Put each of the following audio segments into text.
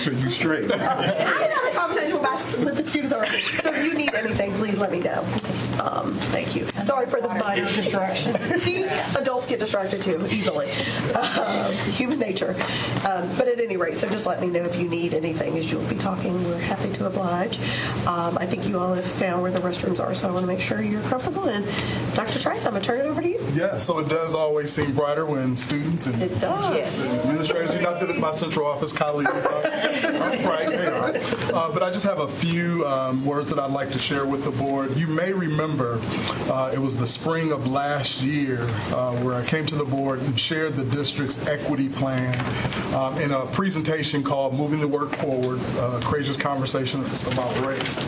sure you straight. I had a conversation with the students already. So if you need anything, please let me know. Thank you. Sorry for the minor distraction. See, adults get distracted too easily. Human nature. But at any rate, so just let me know if you need anything as you'll be talking. We're happy to oblige. I think you all have found where the restrooms are, so I want to make sure you're comfortable. And Dr. Trice, I'm going to turn it over to you. Yeah, so it does always seem brighter when students and It does. administrators, not that my central office colleagues are bright, they are. But I just have a few words that I'd like to share with the board. You may remember it was the spring of last year where I came to the board and shared the district's equity plan in a presentation called Moving the Work Forward, Courageous Conversations About Race.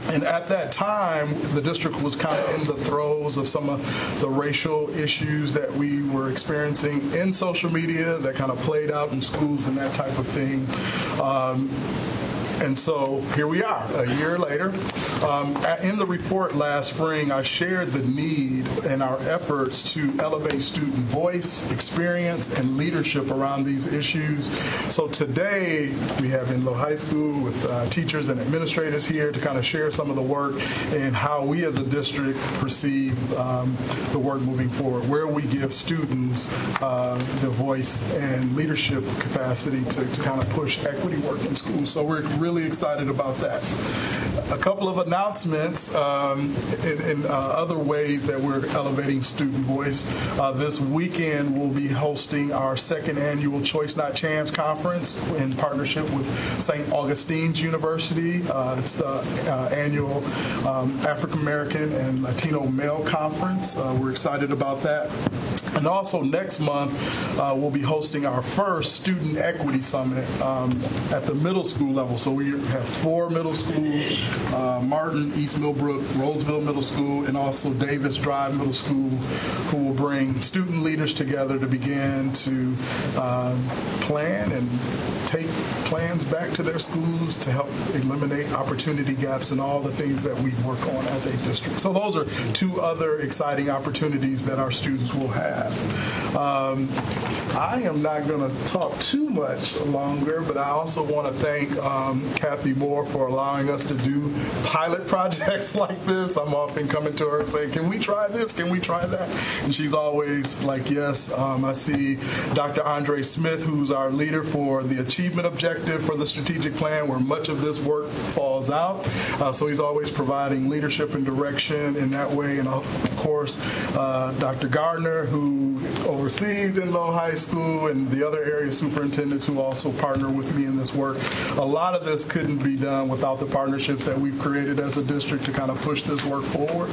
And at that time, the district was kind of in the throes of some of the racial issues that we were experiencing in social media that kind of played out in schools and that type of thing. And so here we are, a year later. In the report last spring, I shared the need and our efforts to elevate student voice, experience, and leadership around these issues. So today, we have Enloe High School with teachers and administrators here to kind of share some of the work and how we as a district perceive the work moving forward, where we give students the voice and leadership capacity to kind of push equity work in schools. So we're really excited about that. A couple of announcements in other ways that we're elevating student voice. This weekend we'll be hosting our second annual Choice Not Chance conference in partnership with St. Augustine's University. It's annual African American and Latino male conference. We're excited about that. And also next month, we'll be hosting our first Student Equity Summit at the middle school level. So we have 4 middle schools, Martin, East Millbrook, Roseville Middle School, and also Davis Drive Middle School, who will bring student leaders together to begin to plan and take plans back to their schools to help eliminate opportunity gaps and all the things that we work on as a district. So those are 2 other exciting opportunities that our students will have. I am not going to talk too much longer, but I also want to thank Kathy Moore for allowing us to do pilot projects like this. I'm often coming to her and saying, can we try this? Can we try that? And she's always like, yes. I see Dr. Andre Smith, who's our leader for the achievement objective for the strategic plan, where much of this work falls out. So he's always providing leadership and direction in that way. And of course, Dr. Gardner, who oversees Enloe High School, and the other area superintendents who also partner with me in this work. A lot of this couldn't be done without the partnerships that we've created as a district to kind of push this work forward.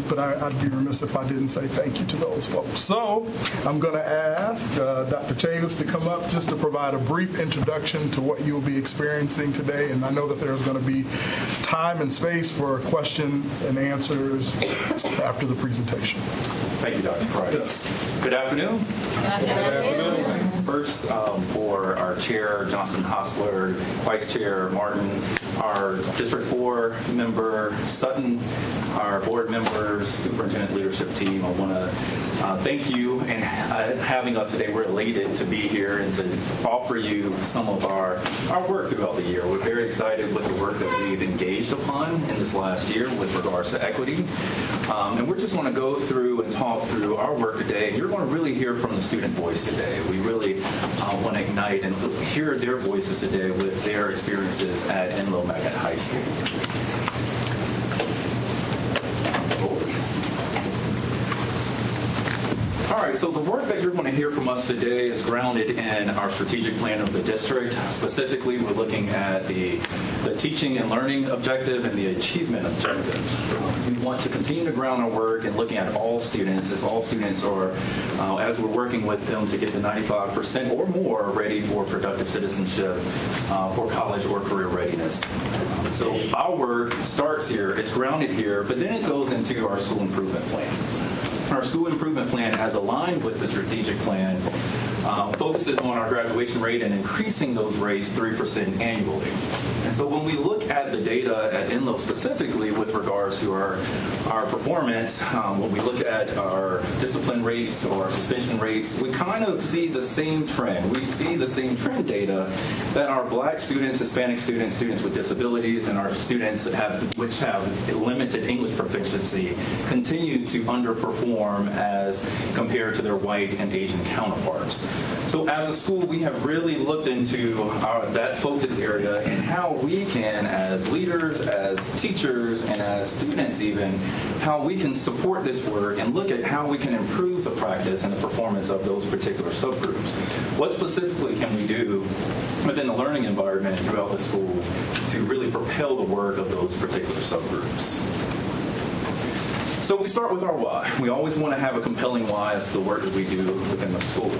But I'd be remiss if I didn't say thank you to those folks. So I'm going to ask Dr. Chavis to come up just to provide a brief introduction to what you'll be experiencing today. And I know that there's going to be time and space for questions and answers after the presentation. Thank you, Dr. Price. Yes. Good afternoon. Good afternoon. First, for our chair, Johnson Hostler, vice chair, Martin, our District 4 member, Sutton, our board members, superintendent leadership team, I want to thank you and having us today. We're elated to be here and to offer you some of our work throughout the year. We're very excited with the work that we've engaged upon in this last year with regards to equity. And we're just going to go through and talk through our work today. You're going to really hear from the student voice today. We really want to ignite and hear their voices today with their experiences at Enloe High School. All right, so the work that you're going to hear from us today is grounded in our strategic plan of the district. Specifically, we're looking at the teaching and learning objective and the achievement objective. We want to continue to ground our work and looking at all students, as all students are, as we're working with them to get the 95% or more ready for productive citizenship, for college or career readiness. So our work starts here, it's grounded here, but then it goes into our school improvement plan. Our school improvement plan, as aligned with the strategic plan, focuses on our graduation rate and increasing those rates 3% annually. And so when we look at the data at Enloe specifically with regards to our performance, when we look at our discipline rates or our suspension rates, we kind of see the same trend. We see the same trend data that our Black students, Hispanic students, students with disabilities, and our students which have limited English proficiency continue to underperform as compared to their white and Asian counterparts. So as a school, we have really looked into that focus area and how we can, as leaders, as teachers, and as students even, how we can support this work and look at how we can improve the practice and the performance of those particular subgroups. What specifically can we do within the learning environment throughout the school to really propel the work of those particular subgroups? So we start with our why. We always want to have a compelling why as to the work that we do within the school.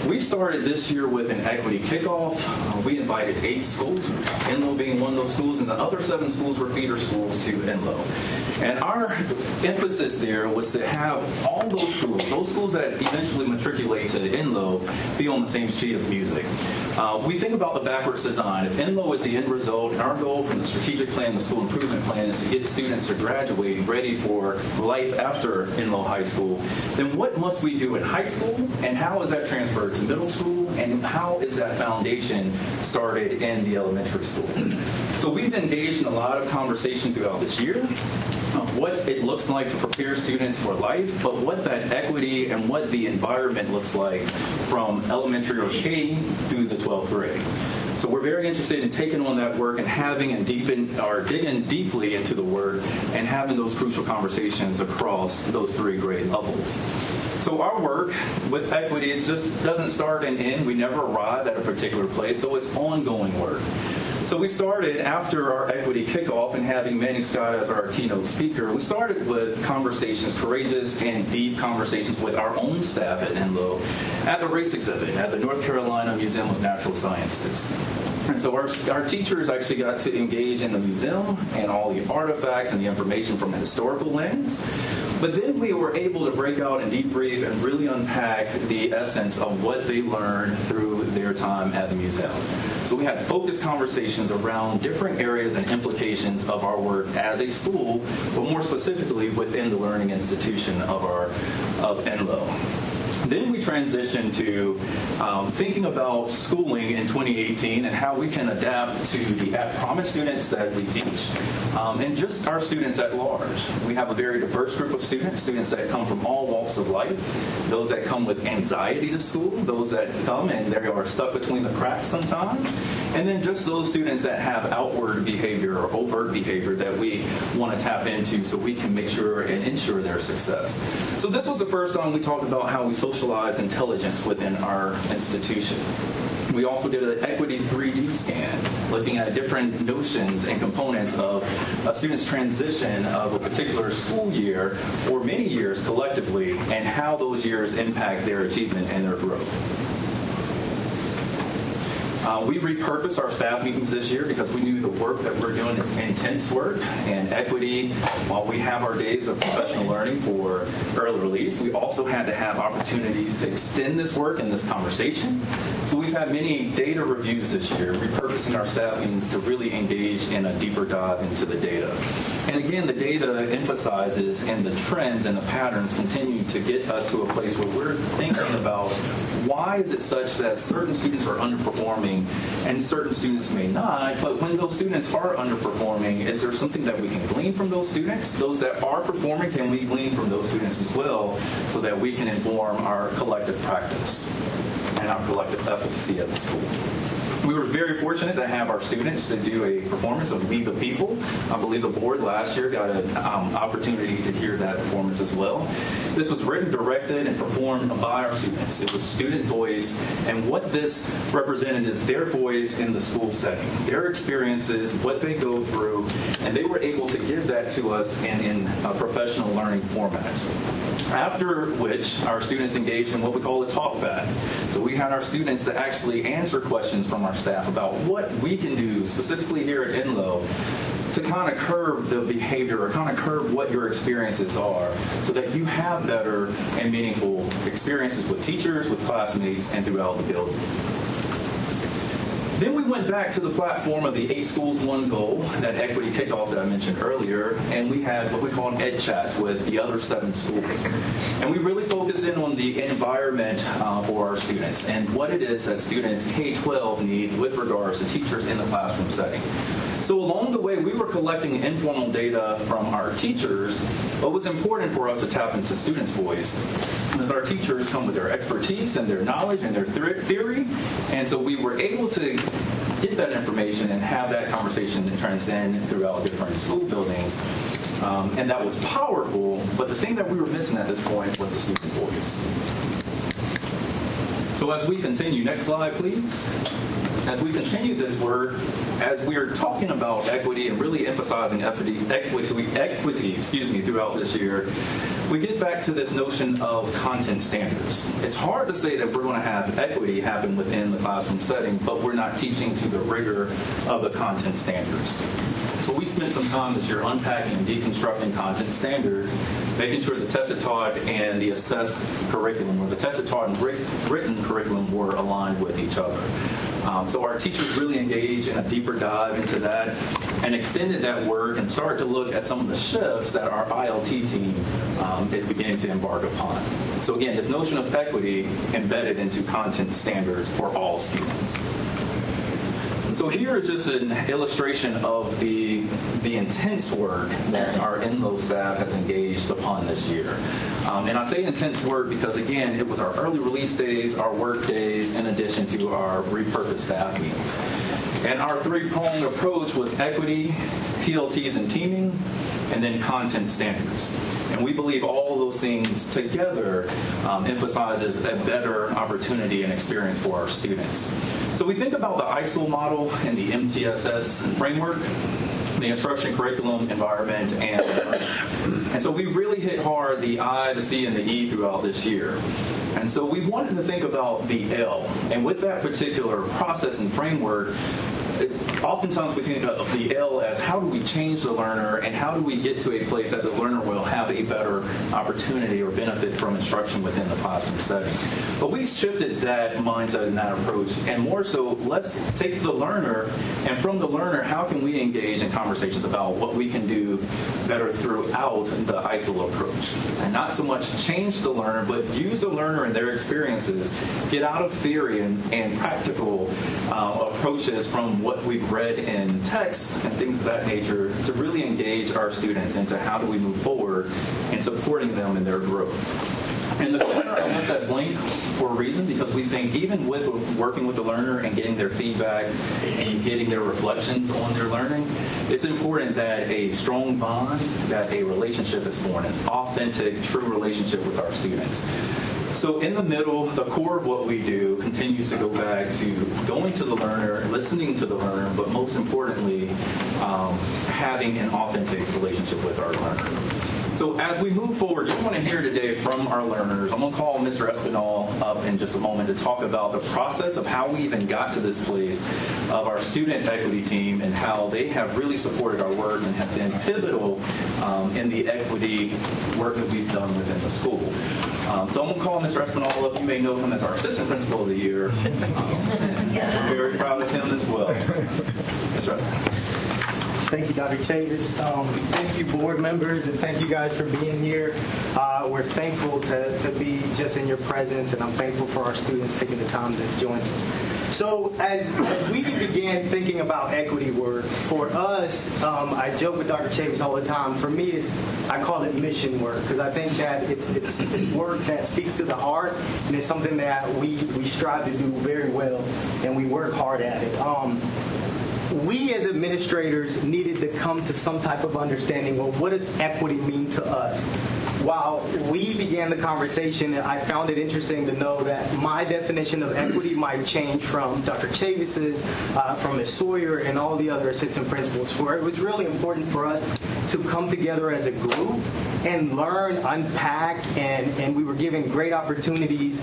We started this year with an equity kickoff. We invited 8 schools, Enloe being one of those schools, and the other 7 schools were feeder schools to Enloe. And our emphasis there was to have all those schools that eventually matriculate to Enloe, be on the same sheet of music. We think about the backwards design. If Enloe is the end result, and our goal from the strategic plan, the school improvement plan, is to get students to graduate ready for life after Enloe High School, then what must we do in high school, and how is that transferred to middle school, and how is that foundation started in the elementary school? So we've engaged in a lot of conversation throughout this year of what it looks like to prepare students for life, but what that equity and what the environment looks like from elementary or K through the 12th grade. So we're very interested in taking on that work and having and digging deeply into the work and having those crucial conversations across those 3 grade levels. So our work with equity, it just doesn't start and end. We never arrive at a particular place, so it's ongoing work. So we started after our equity kickoff and having Manny Scott as our keynote speaker, we started with conversations, courageous and deep conversations with our own staff at Enloe at the race exhibit at the North Carolina Museum of Natural Sciences. And so our teachers actually got to engage in the museum and all the artifacts and the information from a historical lens. But then we were able to break out and debrief and really unpack the essence of what they learned through their time at the museum. So we had focused conversations around different areas and implications of our work as a school, but more specifically within the learning institution of Enloe. Then we transitioned to thinking about schooling in 2018 and how we can adapt to the at-promise students that we teach and just our students at large. We have a very diverse group of students that come from all walks of life, those that come with anxiety to school, those that come and they are stuck between the cracks sometimes, and then just those students that have outward behavior or overt behavior that we want to tap into so we can make sure and ensure their success. So this was the first time we talked about how we socialize intelligence within our institution. We also did an equity 3D scan, looking at different notions and components of a student's transition of a particular school year or many years collectively and how those years impact their achievement and their growth. We repurposed our staff meetings this year because we knew the work that we're doing is intense work, and equity, while we have our days of professional learning for early release, we also had to have opportunities to extend this work and this conversation. So we've had many data reviews this year, repurposing our staff meetings to really engage in a deeper dive into the data. And again, the data emphasizes and the trends and the patterns continue to get us to a place where we're thinking about why is it such that certain students are underperforming and certain students may not, but when those students are underperforming, is there something that we can glean from those students? Those that are performing, can we glean from those students as well so that we can inform our collective practice and our collective efficacy at the school? We were very fortunate to have our students to do a performance of We the People. I believe the board last year got an opportunity to hear that performance as well. This was written, directed, and performed by our students. It was student voice, and what this represented is their voice in the school setting, their experiences, what they go through, and they were able to give that to us in a professional learning format. After which, our students engaged in what we call a talk back. So we had our students to actually answer questions from our staff about what we can do specifically here at Enloe to kind of curb the behavior or kind of curb what your experiences are so that you have better and meaningful experiences with teachers, with classmates, and throughout the building. Then we went back to the platform of the 8 Schools, 1 Goal, that equity kickoff that I mentioned earlier, and we had what we call Ed Chats with the other 7 schools. And we really focused in on the environment for our students and what it is that students K-12 need with regards to teachers in the classroom setting. So along the way, we were collecting informal data from our teachers, but it was important for us to tap into students' voice, as our teachers come with their expertise and their knowledge and their theory, and so we were able to get that information and have that conversation transcend throughout different school buildings, and that was powerful, but the thing that we were missing at this point was the student voice. So as we continue, next slide, please. As we continue this work, as we are talking about equity and really emphasizing equity throughout this year, we get back to this notion of content standards. It's hard to say that we're going to have equity happen within the classroom setting, but we're not teaching to the rigor of the content standards. So we spent some time this year unpacking and deconstructing content standards, making sure the tested taught and the assessed curriculum, or the tested taught and written curriculum, were aligned with each other. So our teachers really engaged in a deeper dive into that and extended that work and started to look at some of the shifts that our ILT team is beginning to embark upon. So again, this notion of equity embedded into content standards for all students. So here is just an illustration of the intense work that our INLO staff has engaged upon this year. And I say intense work because, again, it was our early release days, our work days, in addition to our repurposed staff meetings. And our 3-pronged approach was equity, PLTs and teaming, and then content standards. And we believe all of those things together emphasizes a better opportunity and experience for our students. So we think about the ISO model and the MTSS framework, the instruction, curriculum, environment, and so we really hit hard the I, the C, and the E throughout this year. And so we wanted to think about the L. And with that particular process and framework, oftentimes we think of the L as how do we change the learner and how do we get to a place that the learner will have a better opportunity or benefit from instruction within the classroom setting. But we shifted that mindset and that approach, and more so, let's take the learner, and from the learner, how can we engage in conversations about what we can do better throughout the ISO approach. And not so much change the learner, but use the learner and their experiences, get out of theory and practical approaches from what we've read in text and things of that nature to really engage our students into how do we move forward in supporting them in their growth. And the center, I left that blank for a reason, because we think even with working with the learner and getting their feedback and getting their reflections on their learning, it's important that a strong bond, that a relationship is formed, an authentic, true relationship with our students. So in the middle, the core of what we do continues to go back to going to the learner, listening to the learner, but most importantly, having an authentic relationship with our learner. So as we move forward, you want to hear today from our learners. I'm going to call Mr. Espinal up in just a moment to talk about the process of how we even got to this place of our student equity team and how they have really supported our work and have been pivotal in the equity work that we've done within the school. So I'm going to call Mr. Espinal up. You may know him as our Assistant Principal of the Year. We're very proud of him as well. Mr. Espinal. Thank you, Dr. Chavis. Thank you, board members, and thank you guys for being here. We're thankful to be just in your presence, and I'm thankful for our students taking the time to join us. So as we began thinking about equity work, for us, I joke with Dr. Chavis all the time. For me, I call it mission work, because I think that it's work that speaks to the heart, and it's something that we strive to do very well, and we work hard at it. We as administrators needed to come to some type of understanding, well, what does equity mean to us? while we began the conversation, I found it interesting to know that my definition of equity might change from Dr. Chavis's, from Ms. Sawyer, and all the other assistant principals. For it was really important for us to come together as a group and learn, unpack, and we were given great opportunities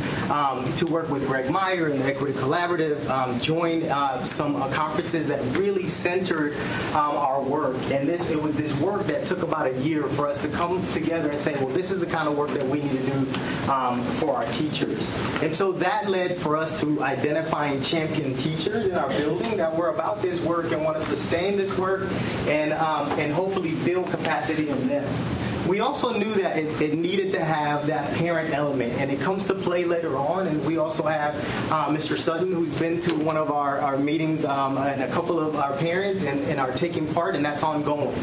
to work with Greg Meyer and the Equity Collaborative, join some conferences that really centered our work. And it was this work that took about a year for us to come together and say, well, this is the kind of work that we need to do for our teachers. And so that led for us to identifying champion teachers in our building that were about this work and want to sustain this work and hopefully build capacity in them. We also knew that it needed to have that parent element, and it comes to play later on. And we also have Mr. Sutton, who's been to one of our meetings, and a couple of our parents and are taking part, and that's ongoing.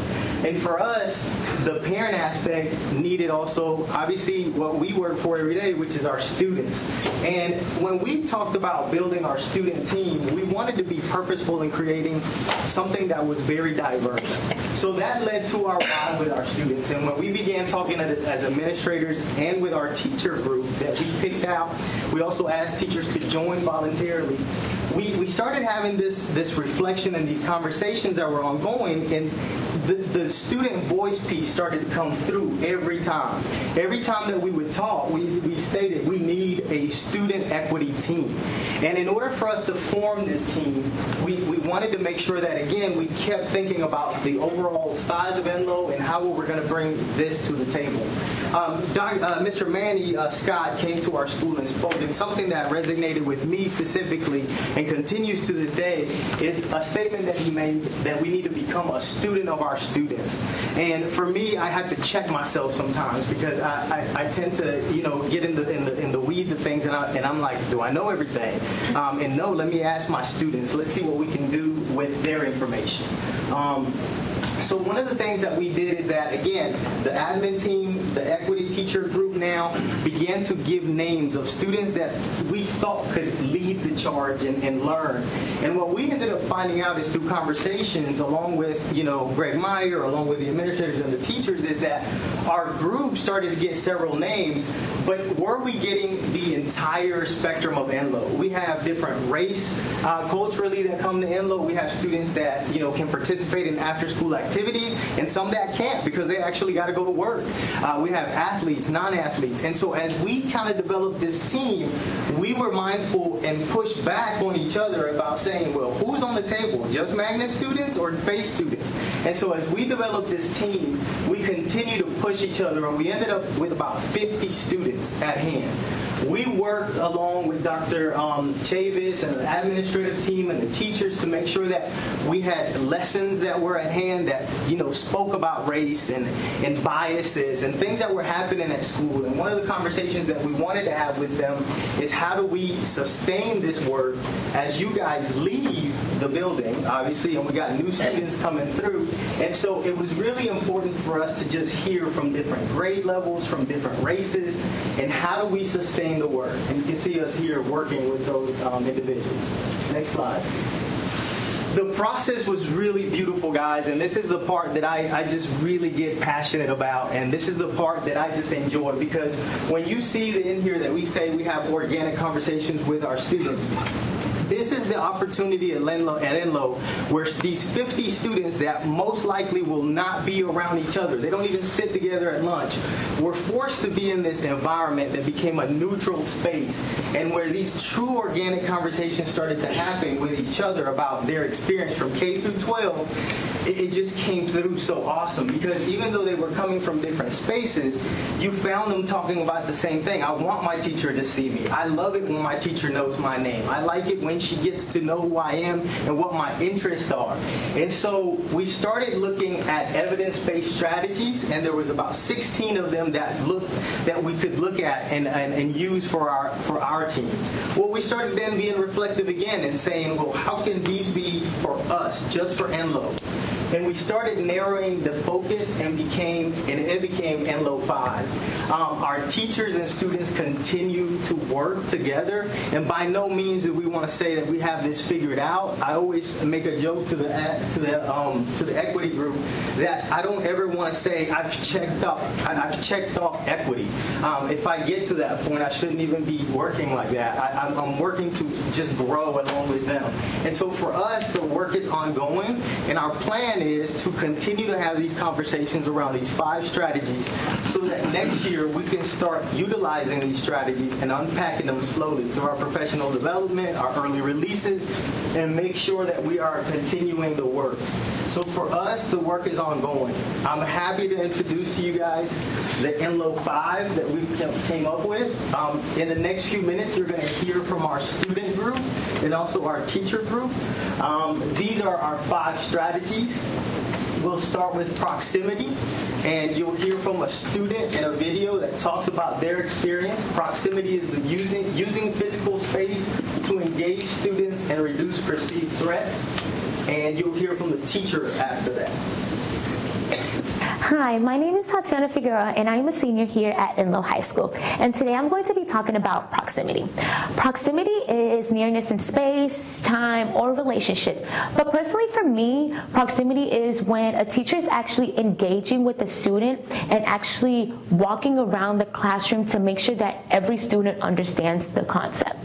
And for us, the parent aspect needed also, obviously, what we work for every day, which is our students. And when we talked about building our student team, we wanted to be purposeful in creating something that was very diverse. So that led to our why with our students. And when we began talking as administrators and with our teacher group that we picked out, we also asked teachers to join voluntarily. We started having this reflection and these conversations that were ongoing, and the student voice piece started to come through every time. Every time that we would talk, we stated we need a student equity team. And in order for us to form this team, we wanted to make sure that, again, we kept thinking about the overall size of Enloe and how we're going to bring this to the table. Mr. Manny Scott came to our school and spoke, and something that resonated with me specifically and continues to this day is a statement that he made that we need to become a student of our students. And for me, I have to check myself sometimes because I tend to, get in the weeds of things, and I'm like, do I know everything? And no, let me ask my students. Let's see what we can do with their information. So one of the things that we did is that, again, the admin team, the equity teacher group now began to give names of students that we thought could lead the charge and learn. And what we ended up finding out is through conversations along with, Greg Meyer, along with the administrators and the teachers, is that our group started to get several names, but were we getting the entire spectrum of Enloe? We have different race culturally that come to Enloe. We have students that, can participate in after-school activities, and some that can't because they actually got to go to work. We have athletes, non-athletes. And so as we kind of developed this team, we were mindful and pushed back on each other about saying, well, who's on the table? Just magnet students or base students? And so as we developed this team, we continue to push each other, and we ended up with about 50 students at hand. We worked along with Dr. Chavis and the administrative team and the teachers to make sure that we had lessons that were at hand that, spoke about race and biases and things that were happening at school. And one of the conversations that we wanted to have with them is how do we sustain this work as you guys leave the building, obviously, and we got new students coming through. And so it was really important for us to just hear from different grade levels, from different races, and how do we sustain the work. And you can see us here working with those individuals. Next slide. The process was really beautiful, guys, and this is the part that I just really get passionate about, and this is the part that I just enjoy, because when you see in here that we say we have organic conversations with our students, this is the opportunity at Enloe where these 50 students that most likely will not be around each other, they don't even sit together at lunch, were forced to be in this environment that became a neutral space, and where these true organic conversations started to happen with each other about their experience from K through 12. It just came through so awesome, because even though they were coming from different spaces, you found them talking about the same thing. I want my teacher to see me. I love it when my teacher knows my name. I like it when she gets to know who I am and what my interests are. And so we started looking at evidence-based strategies, and there was about 16 of them that we could look at and use for our team. Well, we started then being reflective again and saying, well, how can these be for us, just for Enloe? And we started narrowing the focus, and it became Enloe 5. Our teachers and students continue to work together, and by no means do we want to say that we have this figured out. I always make a joke to the equity group that I don't ever want to say I've checked off equity. If I get to that point, I shouldn't even be working like that. I'm working to just grow along with them. And so for us, the work is ongoing, and our plan is to continue to have these conversations around these 5 strategies so that next year we can start utilizing these strategies and unpacking them slowly through our professional development, our early releases, and make sure that we are continuing the work. So for us, the work is ongoing. I'm happy to introduce to you guys the NLO 5 that we came up with. In the next few minutes, you're going to hear from our student group and also our teacher group. These are our 5 strategies. We'll start with proximity, and you'll hear from a student in a video that talks about their experience. Proximity is the using physical space to engage students and reduce perceived threats. And you'll hear from the teacher after that. Hi, my name is Tatiana Figueroa, and I'm a senior here at Enloe High School. And today I'm going to be talking about proximity. Proximity is nearness in space, time, or relationship. But personally for me, proximity is when a teacher is actually engaging with a student and actually walking around the classroom to make sure that every student understands the concept.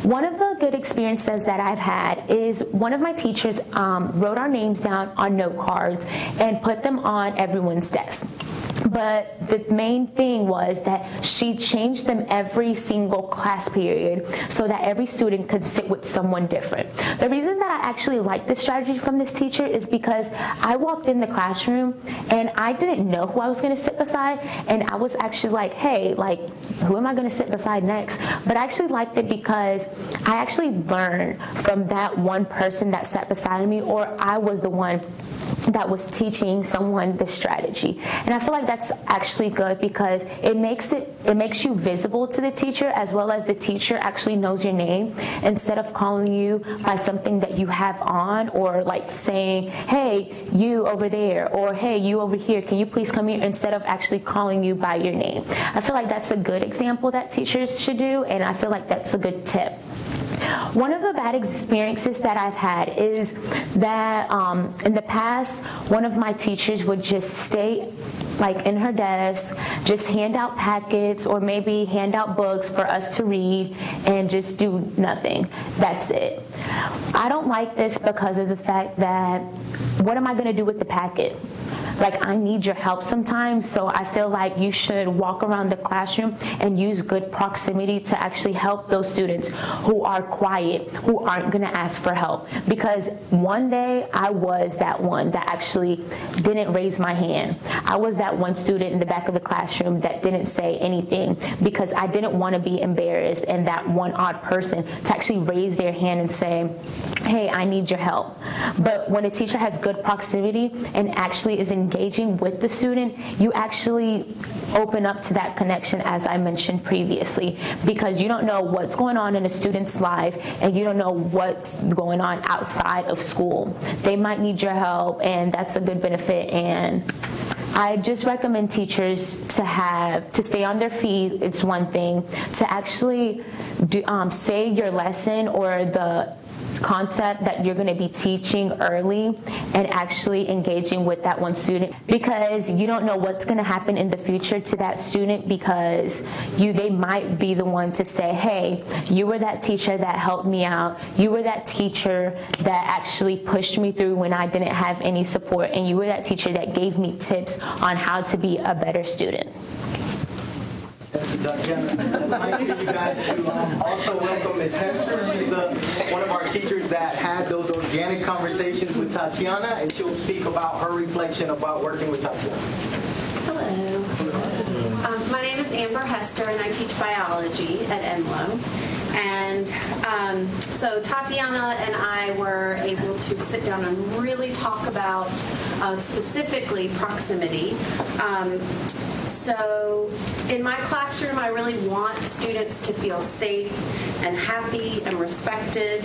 One of the good experiences that I've had is one of my teachers wrote our names down on note cards and put them on everyone's desk. But the main thing was that she changed them every single class period so that every student could sit with someone different. The reason that I actually like this strategy from this teacher is because I walked in the classroom and I didn't know who I was going to sit beside, and I was actually like, hey, like, who am I going to sit beside next? But I actually liked it because I actually learned from that one person that sat beside me, or I was the one that was teaching someone the strategy. And I feel like that's actually good because it makes you visible to the teacher, as well as the teacher actually knows your name instead of calling you by something that you have on, or like saying, hey, you over there, or hey, you over here, can you please come here, instead of actually calling you by your name. I feel like that's a good example that teachers should do, and I feel like that's a good tip. One of the bad experiences that I've had is that in the past, one of my teachers would just stay like in her desk, just hand out packets or maybe hand out books for us to read and just do nothing. That's it. I don't like this because of the fact that what am I going to do with the packet? Like, I need your help sometimes, so I feel like you should walk around the classroom and use good proximity to actually help those students who are quiet, who aren't going to ask for help. Because one day, I was that one that actually didn't raise my hand. I was that one student in the back of the classroom that didn't say anything because I didn't want to be embarrassed and that one odd person to actually raise their hand and say, hey, I need your help. But when a teacher has good proximity and actually is engaging with the student, you actually open up to that connection, as I mentioned previously, because you don't know what's going on in a student's life and you don't know what's going on outside of school. They might need your help, and that's a good benefit. And I just recommend teachers to stay on their feet. It's one thing. To actually say your lesson or the concept that you're going to be teaching early and actually engaging with that one student, because you don't know what's going to happen in the future to that student, because they might be the one to say, hey, you were that teacher that helped me out, you were that teacher that actually pushed me through when I didn't have any support, and you were that teacher that gave me tips on how to be a better student. Thank you, Tatiana. I'd like you guys to also welcome Ms. Hester. She's one of our teachers that had those organic conversations with Tatiana, and she'll speak about her reflection about working with Tatiana. Hello. My name is Amber Hester, and I teach biology at Enloe. And so Tatiana and I were able to sit down and really talk about specifically proximity. So in my classroom, I really want students to feel safe and happy and respected,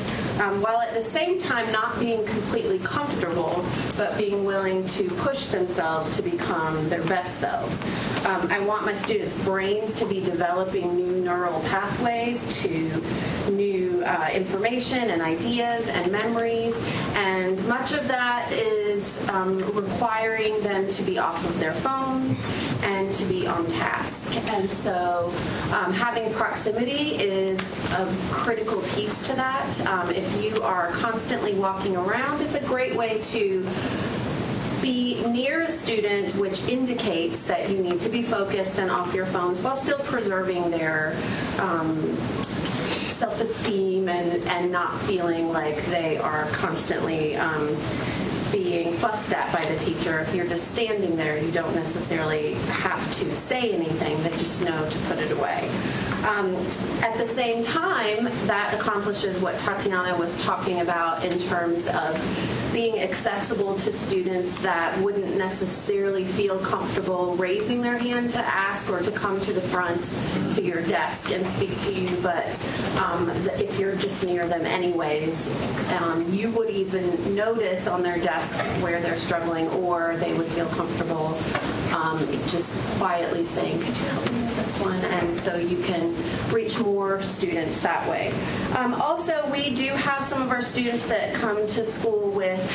while at the same time not being completely comfortable, but being willing to push themselves to become their best selves. I want my students' brains to be developing new neural pathways to new information and ideas and memories, and much of that is requiring them to be off of their phones and to be on task. And so having proximity is a critical piece to that. If you are constantly walking around, it's a great way to be near a student, which indicates that you need to be focused and off your phones while still preserving their self-esteem and not feeling like they are constantly being fussed at by the teacher. If you're just standing there, you don't necessarily have to say anything, they just know to put it away. At the same time, that accomplishes what Tatiana was talking about in terms of being accessible to students that wouldn't necessarily feel comfortable raising their hand to ask or to come to the front to your desk and speak to you, but if you're just near them anyways, you would even notice on their desk where they're struggling, or they would feel comfortable just quietly saying, could you help me with this one? And so you can reach more students that way. Also, we do have some of our students that come to school with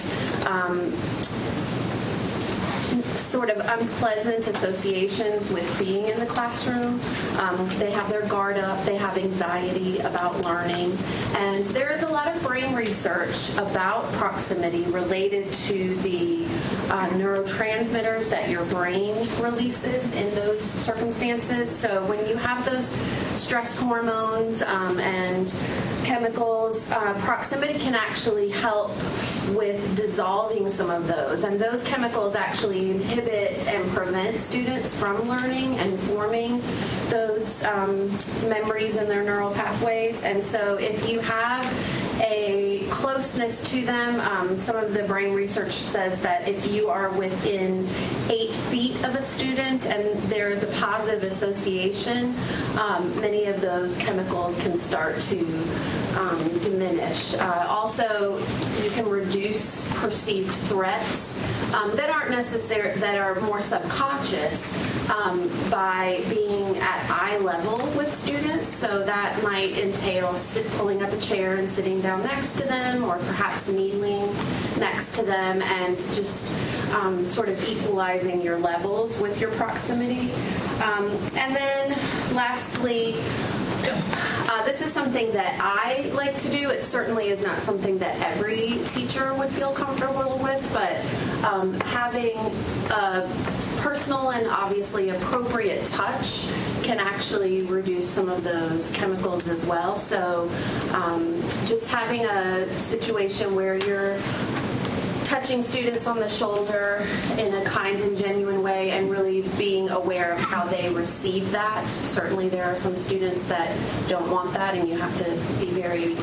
sort of unpleasant associations with being in the classroom. They have their guard up, they have anxiety about learning, and there is a lot of brain research about proximity related to the neurotransmitters that your brain releases in those circumstances. So when you have those stress hormones and chemicals, proximity can actually help with dissolving some of those, and those chemicals actually inhibit and prevent students from learning and forming those memories in their neural pathways. And so if you have a closeness to them, some of the brain research says that if you are within 8 feet of a student and there is a positive association, many of those chemicals can start to diminish. Also, you can reduce perceived threats that aren't necessary, that are more subconscious, by being at eye level with students. So that might entail pulling up a chair and sitting down next to them, or perhaps kneeling next to them, and just sort of equalizing your levels with your proximity. And then lastly, this is something that I like to do. It certainly is not something that every teacher would feel comfortable with, but having a personal and obviously appropriate touch can actually reduce some of those chemicals as well. So just having a situation where you're touching students on the shoulder in a kind and genuine way and really being aware of how they receive that. Certainly there are some students that don't want that, and you have to be very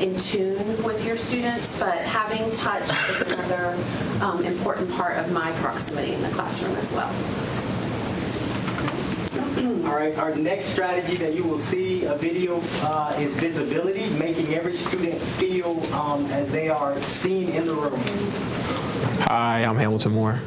in tune with your students, but having touch is another important part of my proximity in the classroom as well. All right, our next strategy that you will see a video is visibility, making every student feel as they are seen in the room. Hi, I'm Hamilton Moore.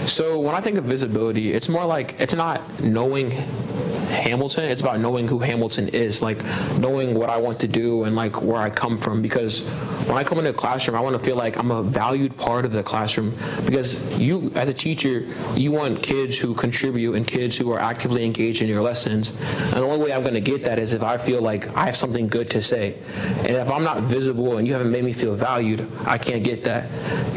So when I think of visibility, it's more like, it's not knowing Hamilton, it's about knowing who Hamilton is, like knowing what I want to do and like where I come from. Because when I come into a classroom, I want to feel like I'm a valued part of the classroom, because you as a teacher, you want kids who contribute and kids who are actively engaged in your lessons. And the only way I'm going to get that is if I feel like I have something good to say. And if I'm not visible and you haven't made me feel valued, I can't get that.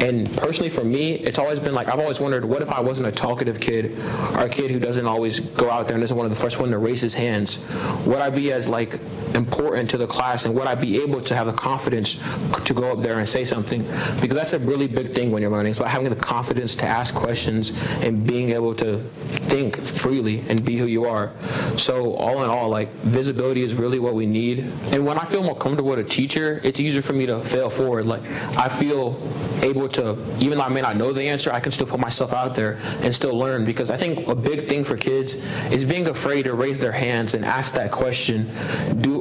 And personally for me, it's always been like, I've always wondered, what if I wasn't a talkative kid, or a kid who doesn't always go out there and isn't one of the first one to raise his hands? Would I be as like important to the class, and would I be able to have the confidence to go up there and say something? Because that's a really big thing when you're learning. It's about having the confidence to ask questions and being able to think freely and be who you are. So all in all, like, visibility is really what we need. And when I feel more comfortable with a teacher, it's easier for me to fail forward. Like, I feel able to, even though I may not know the answer, I can still put myself out there and still learn. Because I think a big thing for kids is being afraid to raise their hands and ask that question.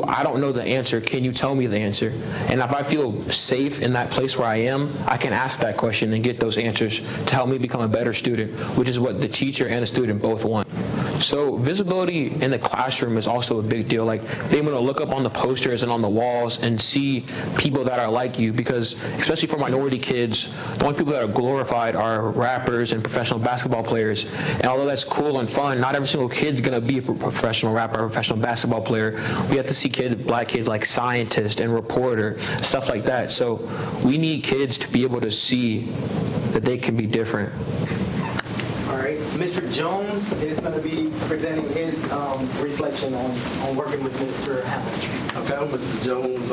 I don't know the answer, can you tell me the answer? And if I feel safe in that place where I am, I can ask that question and get those answers to help me become a better student, which is what the teacher and the student both want. So visibility in the classroom is also a big deal. Like being able to look up on the posters and on the walls and see people that are like you, because especially for minority kids, the only people that are glorified are rappers and professional basketball players. And although that's cool and fun, not every single kid's gonna be a professional rapper or a professional basketball player. We have to see black kids like scientist and reporter, stuff like that. So we need kids to be able to see that they can be different. All right, Mr. Jones is going to be presenting his reflection on working with Mr. Hamilton. Okay, I'm Mr. Jones.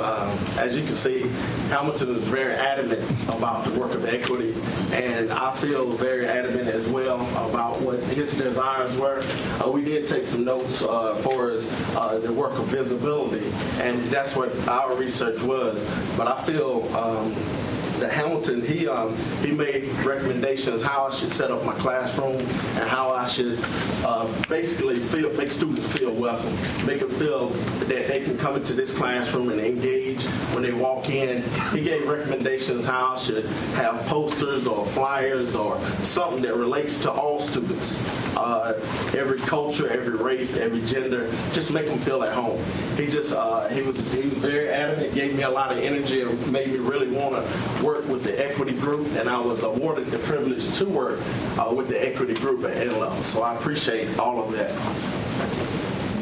As you can see, Hamilton is very adamant about the work of equity, and I feel very adamant as well about what his desires were. We did take some notes for the work of visibility, and that's what our research was. But I feel that Hamilton, he made recommendations how I should set up my classroom and how I should basically make students feel welcome, make them feel that they can come into this classroom and engage when they walk in. He gave recommendations how I should have posters or flyers or something that relates to all students, every culture, every race, every gender, just make them feel at home. He was very adamant, gave me a lot of energy, and made me really want to work with the equity group, and I was awarded the privilege to work with the equity group at N-Level. So I appreciate all of that.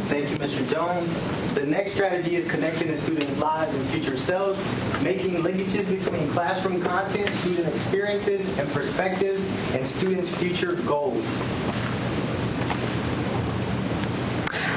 Thank you, Mr. Jones. The next strategy is connecting the students' lives and future selves, making linkages between classroom content, student experiences and perspectives, and students' future goals.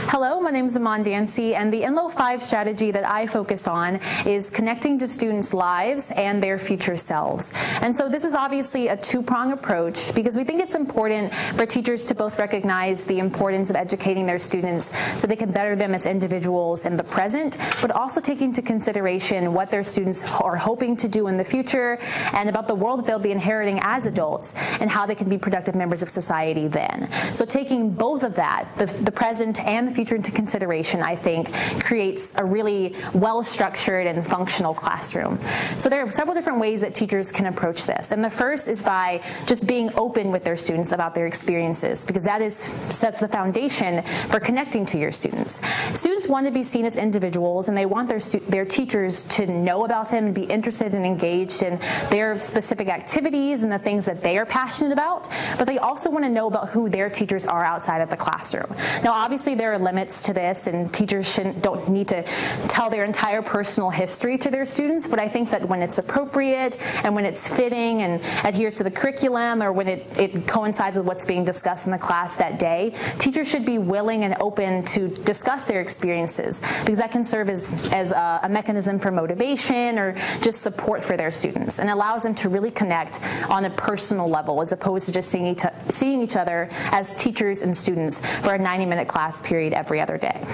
Hello, my name is Iman Dancy, and the NLO 5 strategy that I focus on is connecting to students' lives and their future selves. And so this is obviously a two-pronged approach because we think it's important for teachers to both recognize the importance of educating their students so they can better them as individuals in the present, but also take into consideration what their students are hoping to do in the future and about the world that they'll be inheriting as adults and how they can be productive members of society then. So taking both of that, the present and the future into consideration, I think, creates a really well-structured and functional classroom. So there are several different ways that teachers can approach this. And the first is by just being open with their students about their experiences, because that sets the foundation for connecting to your students. Students want to be seen as individuals, and they want their teachers to know about them and be interested and engaged in their specific activities and the things that they are passionate about, but they also want to know about who their teachers are outside of the classroom. Now, obviously, there are limits to this, and teachers don't need to tell their entire personal history to their students, but I think that when it's appropriate and when it's fitting and adheres to the curriculum, or when it coincides with what's being discussed in the class that day, teachers should be willing and open to discuss their experiences, because that can serve as a mechanism for motivation or just support for their students, and allows them to really connect on a personal level as opposed to just seeing each other as teachers and students for a 90-minute class period every other day.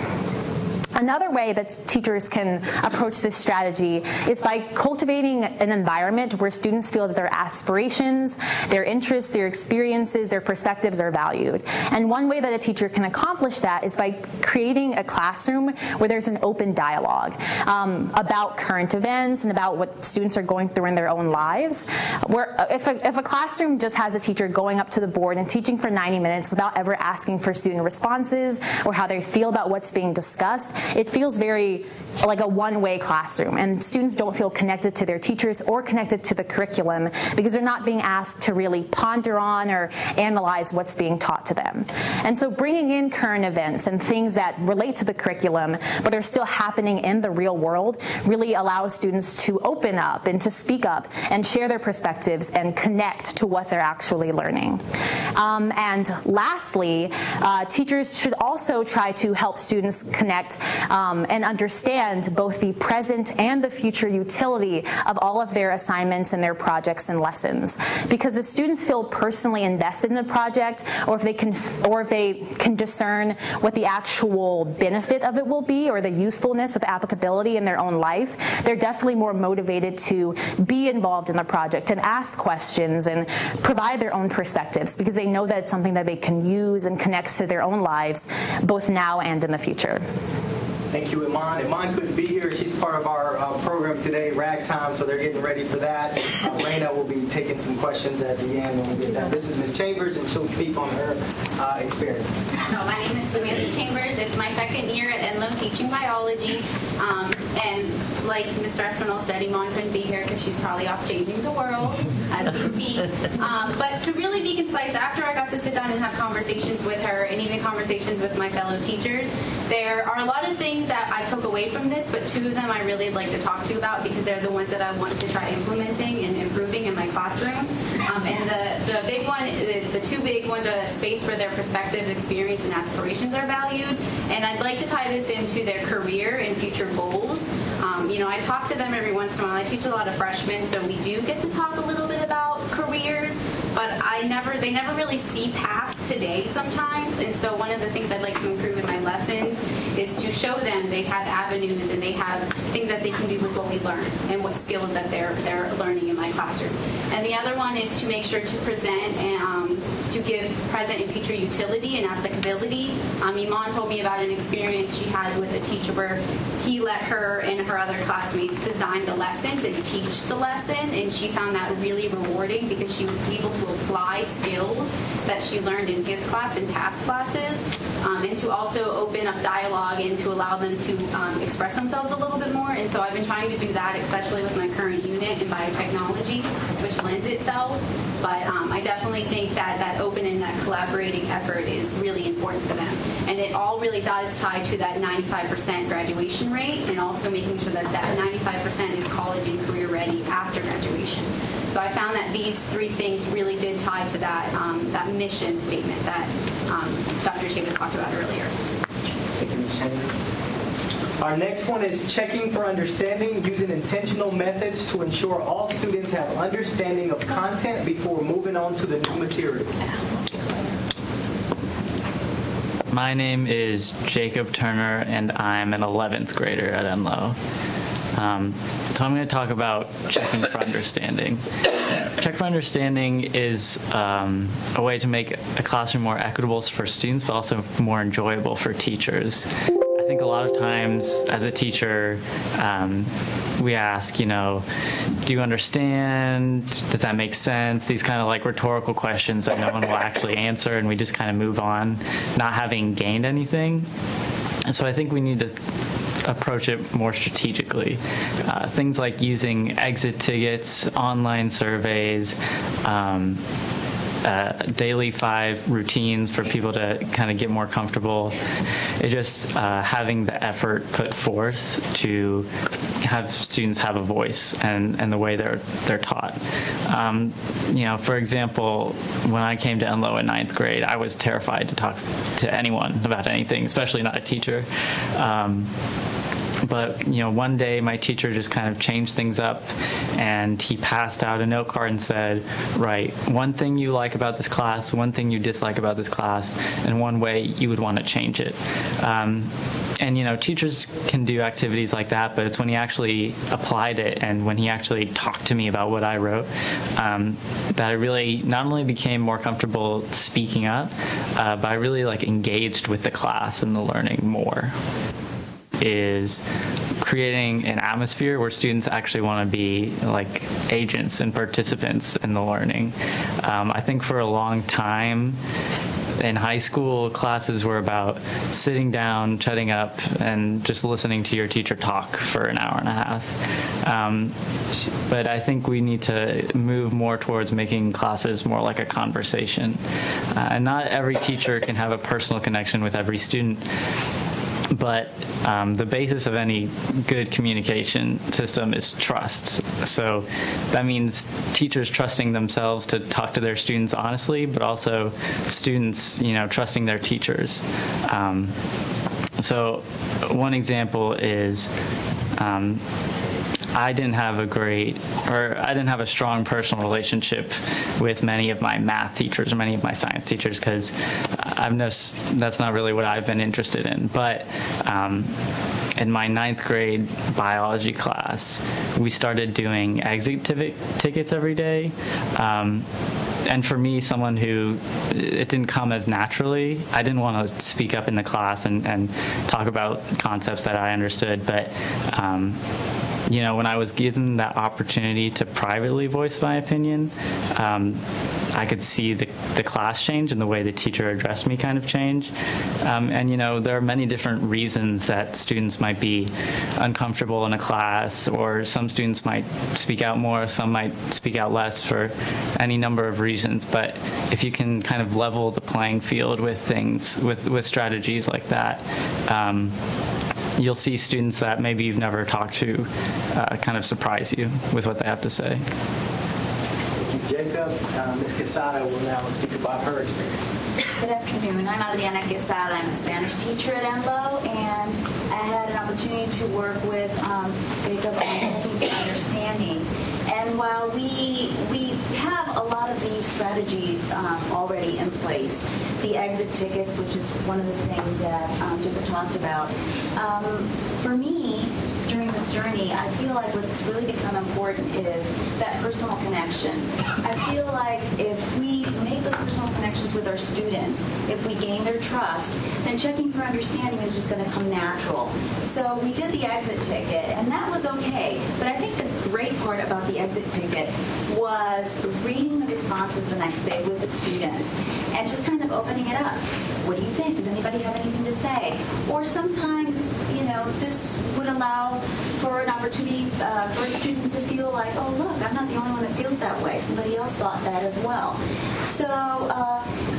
Another way that teachers can approach this strategy is by cultivating an environment where students feel that their aspirations, their interests, their experiences, their perspectives are valued. And one way that a teacher can accomplish that is by creating a classroom where there's an open dialogue about current events and about what students are going through in their own lives. Where if a classroom just has a teacher going up to the board and teaching for 90 minutes without ever asking for student responses or how they feel about what's being discussed, it feels very like a one-way classroom, and students don't feel connected to their teachers or connected to the curriculum because they're not being asked to really ponder on or analyze what's being taught to them. And so bringing in current events and things that relate to the curriculum but are still happening in the real world really allows students to open up and to speak up and share their perspectives and connect to what they're actually learning. And lastly, teachers should also try to help students connect and understand both the present and the future utility of all of their assignments and their projects and lessons. Because if students feel personally invested in the project, or if they can discern what the actual benefit of it will be, or the usefulness of applicability in their own life, they're definitely more motivated to be involved in the project and ask questions and provide their own perspectives, because they know that it's something that they can use and connects to their own lives, both now and in the future. Thank you, Iman. Iman couldn't be here. She's part of our program today, ragtime, so they're getting ready for that. Raina will be taking some questions at the end when we get that. This is Ms. Chambers, and she'll speak on her experience. No, my name is Samantha Chambers. It's my second year at Enloe teaching biology. And like Mr. Espinal said, Iman couldn't be here because she's probably off changing the world as we speak. But to really be concise, after I got to sit down and have conversations with her and even conversations with my fellow teachers, there are a lot of things that I took away from this, but two of them I really like to talk to you about because they're the ones that I want to try implementing and improving in my classroom. And the big one, the two big ones are the space where their perspectives, experience, and aspirations are valued. And I'd like to tie this into their career and future goals. I talk to them every once in a while. I teach a lot of freshmen, so we do get to talk a little bit about careers, but they never really see past today sometimes. And so one of the things I'd like to improve in my lessons is to show them they have avenues and they have things that they can do with what we learn and what skills that they're learning in my classroom. And the other one is to make sure to present and to give present and future utility and applicability. Iman told me about an experience she had with a teacher where he let her and her other classmates design the lessons and teach the lesson, and she found that really rewarding because she was able to apply skills that she learned in his class and past classes, and to also open up dialogue and to allow them to express themselves a little bit more. And so I've been trying to do that, especially with my current unit in biotechnology, which lends itself. But I definitely think that open and that collaborating effort is really important for them. And it all really does tie to that 95% graduation rate, and also making sure that 95% is college and career ready after graduation. So I found that these three things really did tie to that that mission statement that Dr. Chavis talked about earlier. Thank you, Ms. Chambers. Our next one is checking for understanding, using intentional methods to ensure all students have understanding of content before moving on to the new material. My name is Jacob Turner, and I'm an 11th grader at Enloe. So I'm going to talk about checking for understanding. Check for understanding is a way to make a classroom more equitable for students, but also more enjoyable for teachers. I think a lot of times as a teacher, we ask, do you understand? Does that make sense? These kind of like rhetorical questions that no one will actually answer, and we just kind of move on, not having gained anything. And so I think we need to approach it more strategically. Things like using exit tickets, online surveys, daily 5 routines for people to kind of get more comfortable. It just having the effort put forth to have students have a voice and the way they're taught. For example, when I came to Enloe in 9th grade, I was terrified to talk to anyone about anything, especially not a teacher. But one day my teacher just kind of changed things up, and he passed out a note card and said, "Write one thing you like about this class, one thing you dislike about this class, and one way you would want to change it." And teachers can do activities like that, but it's when he actually applied it and when he actually talked to me about what I wrote that I really not only became more comfortable speaking up, but I really engaged with the class and the learning more. Is creating an atmosphere where students actually want to be agents and participants in the learning. I think for a long time in high school, classes were about sitting down, shutting up, and just listening to your teacher talk for an hour and a half. But I think we need to move more towards making classes more like a conversation. And not every teacher can have a personal connection with every student. But the basis of any good communication system is trust. So that means teachers trusting themselves to talk to their students honestly, but also students, trusting their teachers. So one example is I didn't have a strong personal relationship with many of my math teachers or many of my science teachers because that's not really what I've been interested in. But in my 9th grade biology class, we started doing exit tickets every day. and for me, someone who it didn't come as naturally, I didn't want to speak up in the class and talk about concepts that I understood, but you know, when I was given that opportunity to privately voice my opinion, I could see the class change and the way the teacher addressed me kind of change. And, you know, there are many different reasons that students might be uncomfortable in a class, or some students might speak out more, some might speak out less for any number of reasons. But if you can kind of level the playing field with things, with strategies like that, you'll see students that maybe you've never talked to kind of surprise you with what they have to say. Thank you, Jacob. Ms. Quesada will now speak about her experience. Good afternoon. I'm Adriana Quesada. I'm a Spanish teacher at ENLO, and I had an opportunity to work with Jacob on checking for understanding. And while we have a lot of these strategies already in place, the exit tickets, which is one of the things that Jacob talked about, for me, during this journey, I feel like what's really become important is that personal connection. I feel like if we make those personal connections with our students, if we gain their trust, then checking for understanding is just going to come natural. So we did the exit ticket, and that was okay. But I think the great part about the exit ticket was reading the responses the next day with the students and just kind of opening it up. What do you think? Does anybody have anything to say? Or sometimes, you know, this would allow for an opportunity for a student to feel like, oh, look, I'm not the only one that feels that way. Somebody else thought that as well. So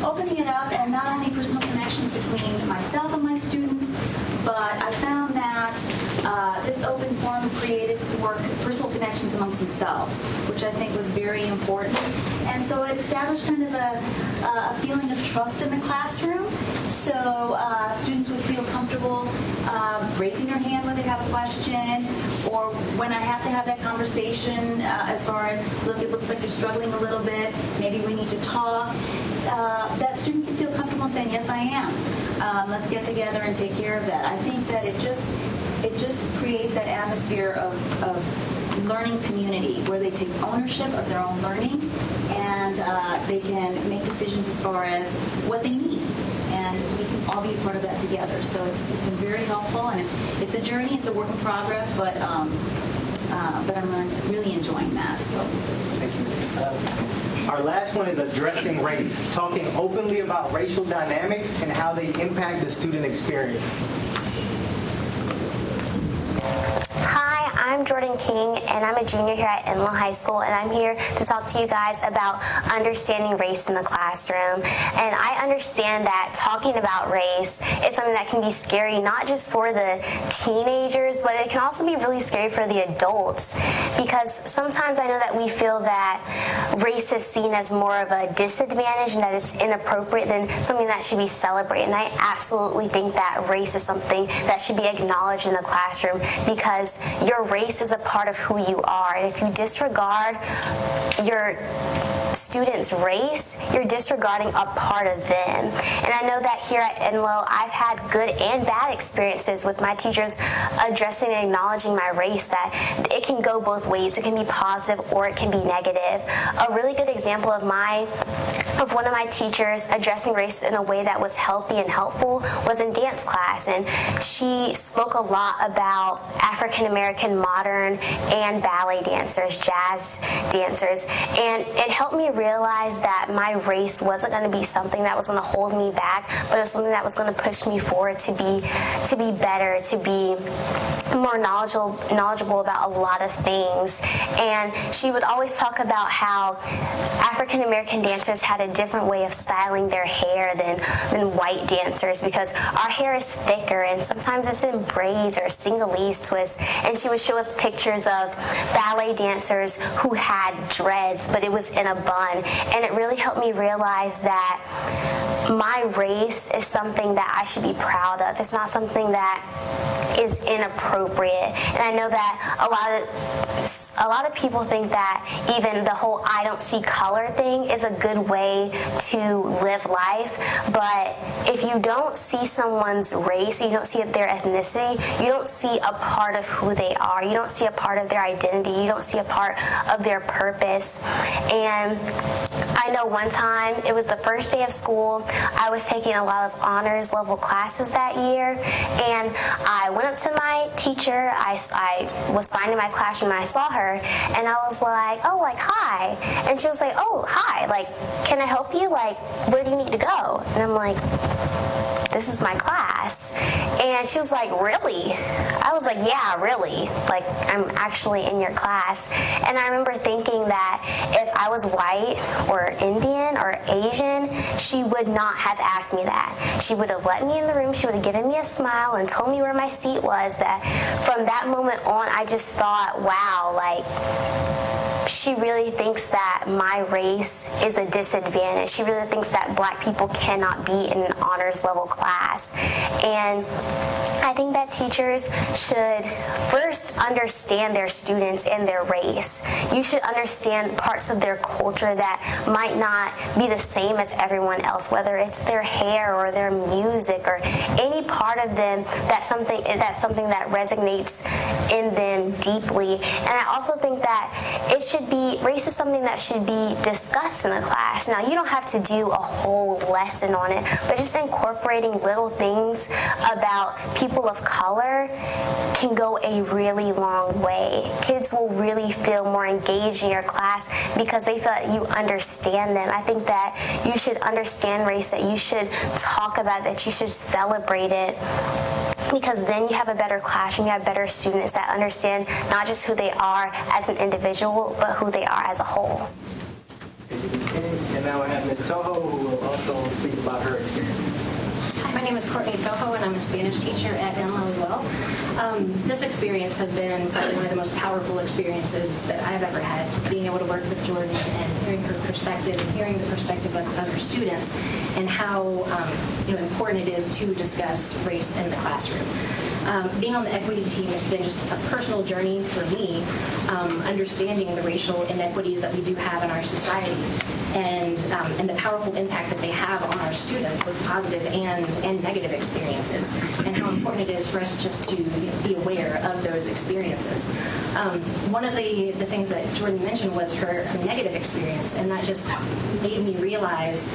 opening it up, and not only personal connections between myself and my students, but I found that this open forum created for personal connections amongst themselves, which I think was very important. And so it established kind of a feeling of trust in the classroom. So students would feel comfortable raising their hand when they have a question, or when I have to have that conversation as far as, look, it looks like you're struggling a little bit, maybe we need to talk. That student can feel comfortable saying, yes, I am. Let's get together and take care of that. I think that it just creates that atmosphere of learning community where they take ownership of their own learning, and they can make decisions as far as what they need. And we can all be a part of that together. So it's been very helpful, and it's a journey. It's a work in progress, but I'm really enjoying that. So thank you, Ms. Quesada. Our last one is addressing race, talking openly about racial dynamics and how they impact the student experience. Hi, I'm Jordan King, and I'm a junior here at Enloe High School, and I'm here to talk to you guys about understanding race in the classroom. And I understand that talking about race is something that can be scary, not just for the teenagers, but it can also be really scary for the adults, because sometimes I know that we feel that race is seen as more of a disadvantage and that it's inappropriate than something that should be celebrated. And I absolutely think that race is something that should be acknowledged in the classroom, because your race is a part of who you are. And if you disregard your students' race, you're disregarding a part of them. And I know that here at Enloe, I've had good and bad experiences with my teachers addressing and acknowledging my race, that it can go both ways. It can be positive or it can be negative. A really good example of one of my teachers addressing race in a way that was healthy and helpful was in dance class, and she spoke a lot about African American modern and ballet dancers, jazz dancers, and it helped me realize that my race wasn't going to be something that was going to hold me back, but it was something that was going to push me forward to be better, to be more knowledgeable about a lot of things. And she would always talk about how African American dancers had a different way of styling their hair than white dancers, because our hair is thicker and sometimes it's in braids or Senegalese twists. And she would show us pictures of ballet dancers who had dreads, but it was in a bun. And it really helped me realize that my race is something that I should be proud of. It's not something that is inappropriate appropriate. And I know that a lot of people think that even the whole I don't see color thing is a good way to live life, but if you don't see someone's race, you don't see their ethnicity, you don't see a part of who they are, you don't see a part of their identity, you don't see a part of their purpose. And I know one time, it was the first day of school, I was taking a lot of honors level classes that year, and I went up to my teacher, I was finding my classroom and I saw her, and I was like, oh, like, hi. And she was like, oh, hi, like, can I help you? Like, where do you need to go? And I'm like, this is my class. And she was like, really? I was like, yeah, really. Like, I'm actually in your class. And I remember thinking that if I was white or Indian or Asian, she would not have asked me that. She would have let me in the room, she would have given me a smile and told me where my seat was. That from that moment on, I just thought, wow, like, she really thinks that my race is a disadvantage. She really thinks that black people cannot be in an honors level class. And I think that teachers should first understand their students and their race. You should understand parts of their culture that might not be the same as everyone else, whether it's their hair or their music or any part of them that's something that resonates in them deeply. And I also think that race is something that should be discussed in the class. Now, you don't have to do a whole lesson on it, but just incorporating little things about people of color can go a really long way. Kids will really feel more engaged in your class because they feel that you understand them. I think that you should understand race, that you should talk about it, that you should celebrate it, because then you have a better classroom, you have better students that understand not just who they are as an individual, but who they are as a whole. And now I have Ms. Toho, who will also speak about her experience. Hi, my name is Courtney Toho, and I'm a Spanish teacher at Enloe as well. This experience has been probably one of the most powerful experiences that I've ever had, being able to work with Jordan and hearing her perspective and hearing the perspective of her students and how important it is to discuss race in the classroom. Being on the equity team has been just a personal journey for me, understanding the racial inequities that we do have in our society and the powerful impact that they have on our students, both positive and negative experiences, and how important it is for us just to be aware of those experiences. One of the things that Jordan mentioned was her negative experience, and that just made me realize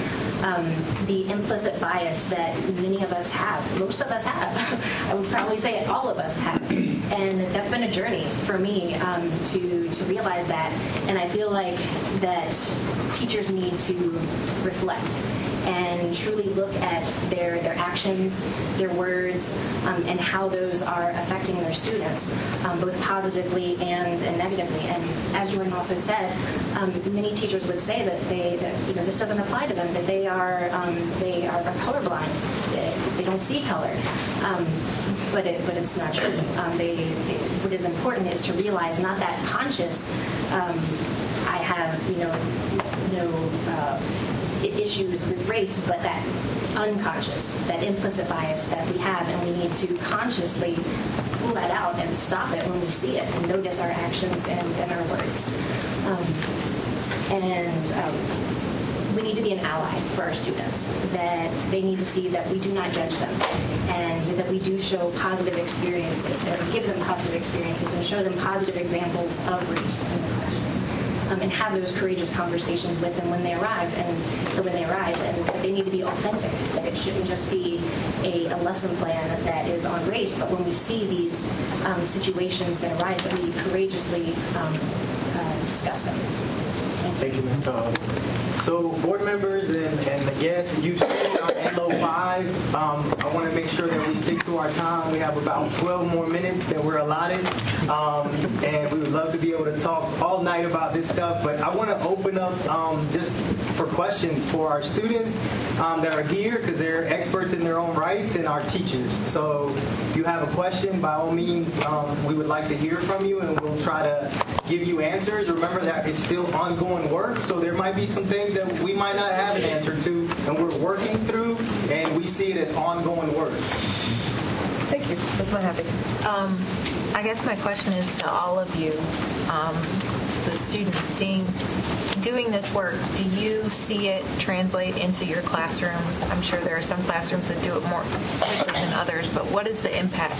the implicit bias that many of us have, most of us have. I would probably say all of us have, and that's been a journey for me to realize that, and I feel like that teachers need to reflect and truly look at their actions, their words, and how those are affecting their students, both positively and negatively. And as Jordan also said, many teachers would say that this doesn't apply to them, that they are colorblind, they don't see color. But it's not true. What is important is to realize not that conscious. I have no issues with race, but that unconscious, that implicit bias that we have, and we need to consciously pull that out and stop it when we see it, and notice our actions and our words. We need to be an ally for our students, that they need to see that we do not judge them, and that we do show positive experiences, that we give them positive experiences and show them positive examples of race in the classroom. And have those courageous conversations with them when they arrive and that they need to be authentic, that it shouldn't just be a lesson plan that is on race, but when we see these situations that arise, that we courageously discuss them. Thank you, Ms. Todd. So, board members and the guests, you've seen our Enloe 5. I want to make sure that we stick to our time. We have about 12 more minutes that we're allotted, and we would love to be able to talk all night about this stuff, but I want to open up just for questions for our students that are here, because they're experts in their own rights, and our teachers. So if you have a question, by all means, we would like to hear from you, and we'll try to give you answers. Remember that it's still ongoing work, so there might be some things that we might not have an answer to, and we're working through, and we see it as ongoing work. Thank you. That's my happy. I guess my question is to all of you, the students doing this work, do you see it translate into your classrooms? I'm sure there are some classrooms that do it more quickly than others, but what is the impact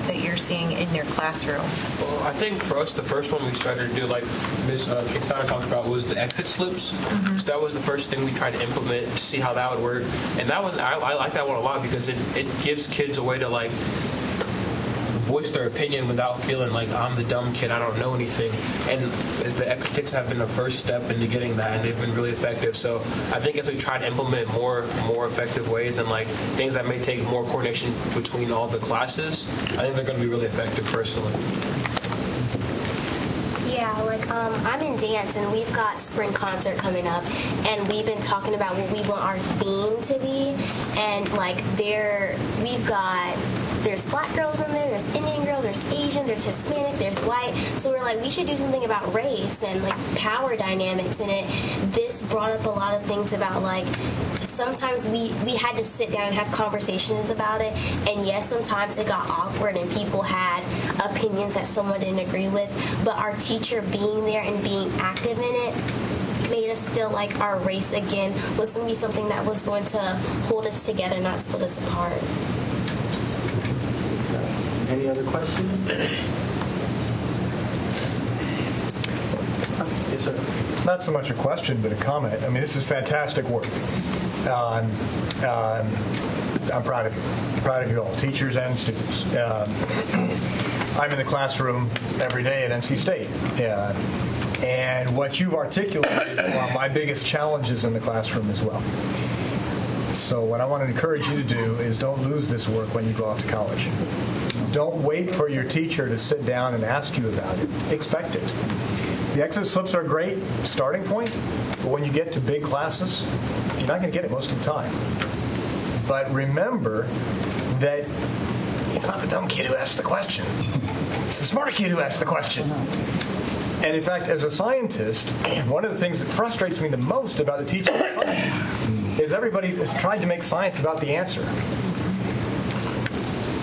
that you're seeing in your classroom? Well, I think for us, the first one we started to do, like Ms. Quintana talked about, was the exit slips. Mm-hmm. So that was the first thing we tried to implement to see how that would work. And that one, I like that one a lot because it gives kids a way to like voice their opinion without feeling like I'm the dumb kid, I don't know anything. And as the exit tics have been the first step into getting that, and they've been really effective. So I think as we try to implement more effective ways and like things that may take more coordination between all the classes, I think they're going to be really effective personally. Yeah, like I'm in dance and we've got spring concert coming up, and we've been talking about what we want our theme to be, and like there's black girls in there, there's Indian girl, there's Asian, there's Hispanic, there's white. So we're like, we should do something about race and like power dynamics in it. This brought up a lot of things about like sometimes we had to sit down and have conversations about it, and yes, sometimes it got awkward and people had opinions that someone didn't agree with, but our teacher being there and being active in it made us feel like our race again was going to be something that was going to hold us together, not split us apart. Any other questions? Yes, sir. Not so much a question, but a comment. I mean, this is fantastic work. I'm proud of you. I'm proud of you all, teachers and students. I'm in the classroom every day at NC State. And what you've articulated are my biggest challenges in the classroom as well. So what I want to encourage you to do is don't lose this work when you go off to college. Don't wait for your teacher to sit down and ask you about it. Expect it. The exit slips are a great starting point, but when you get to big classes, you're not going to get it most of the time. But remember that it's not the dumb kid who asks the question. It's the smarter kid who asks the question. And in fact, as a scientist, one of the things that frustrates me the most about the teaching of science is everybody has tried to make science about the answer.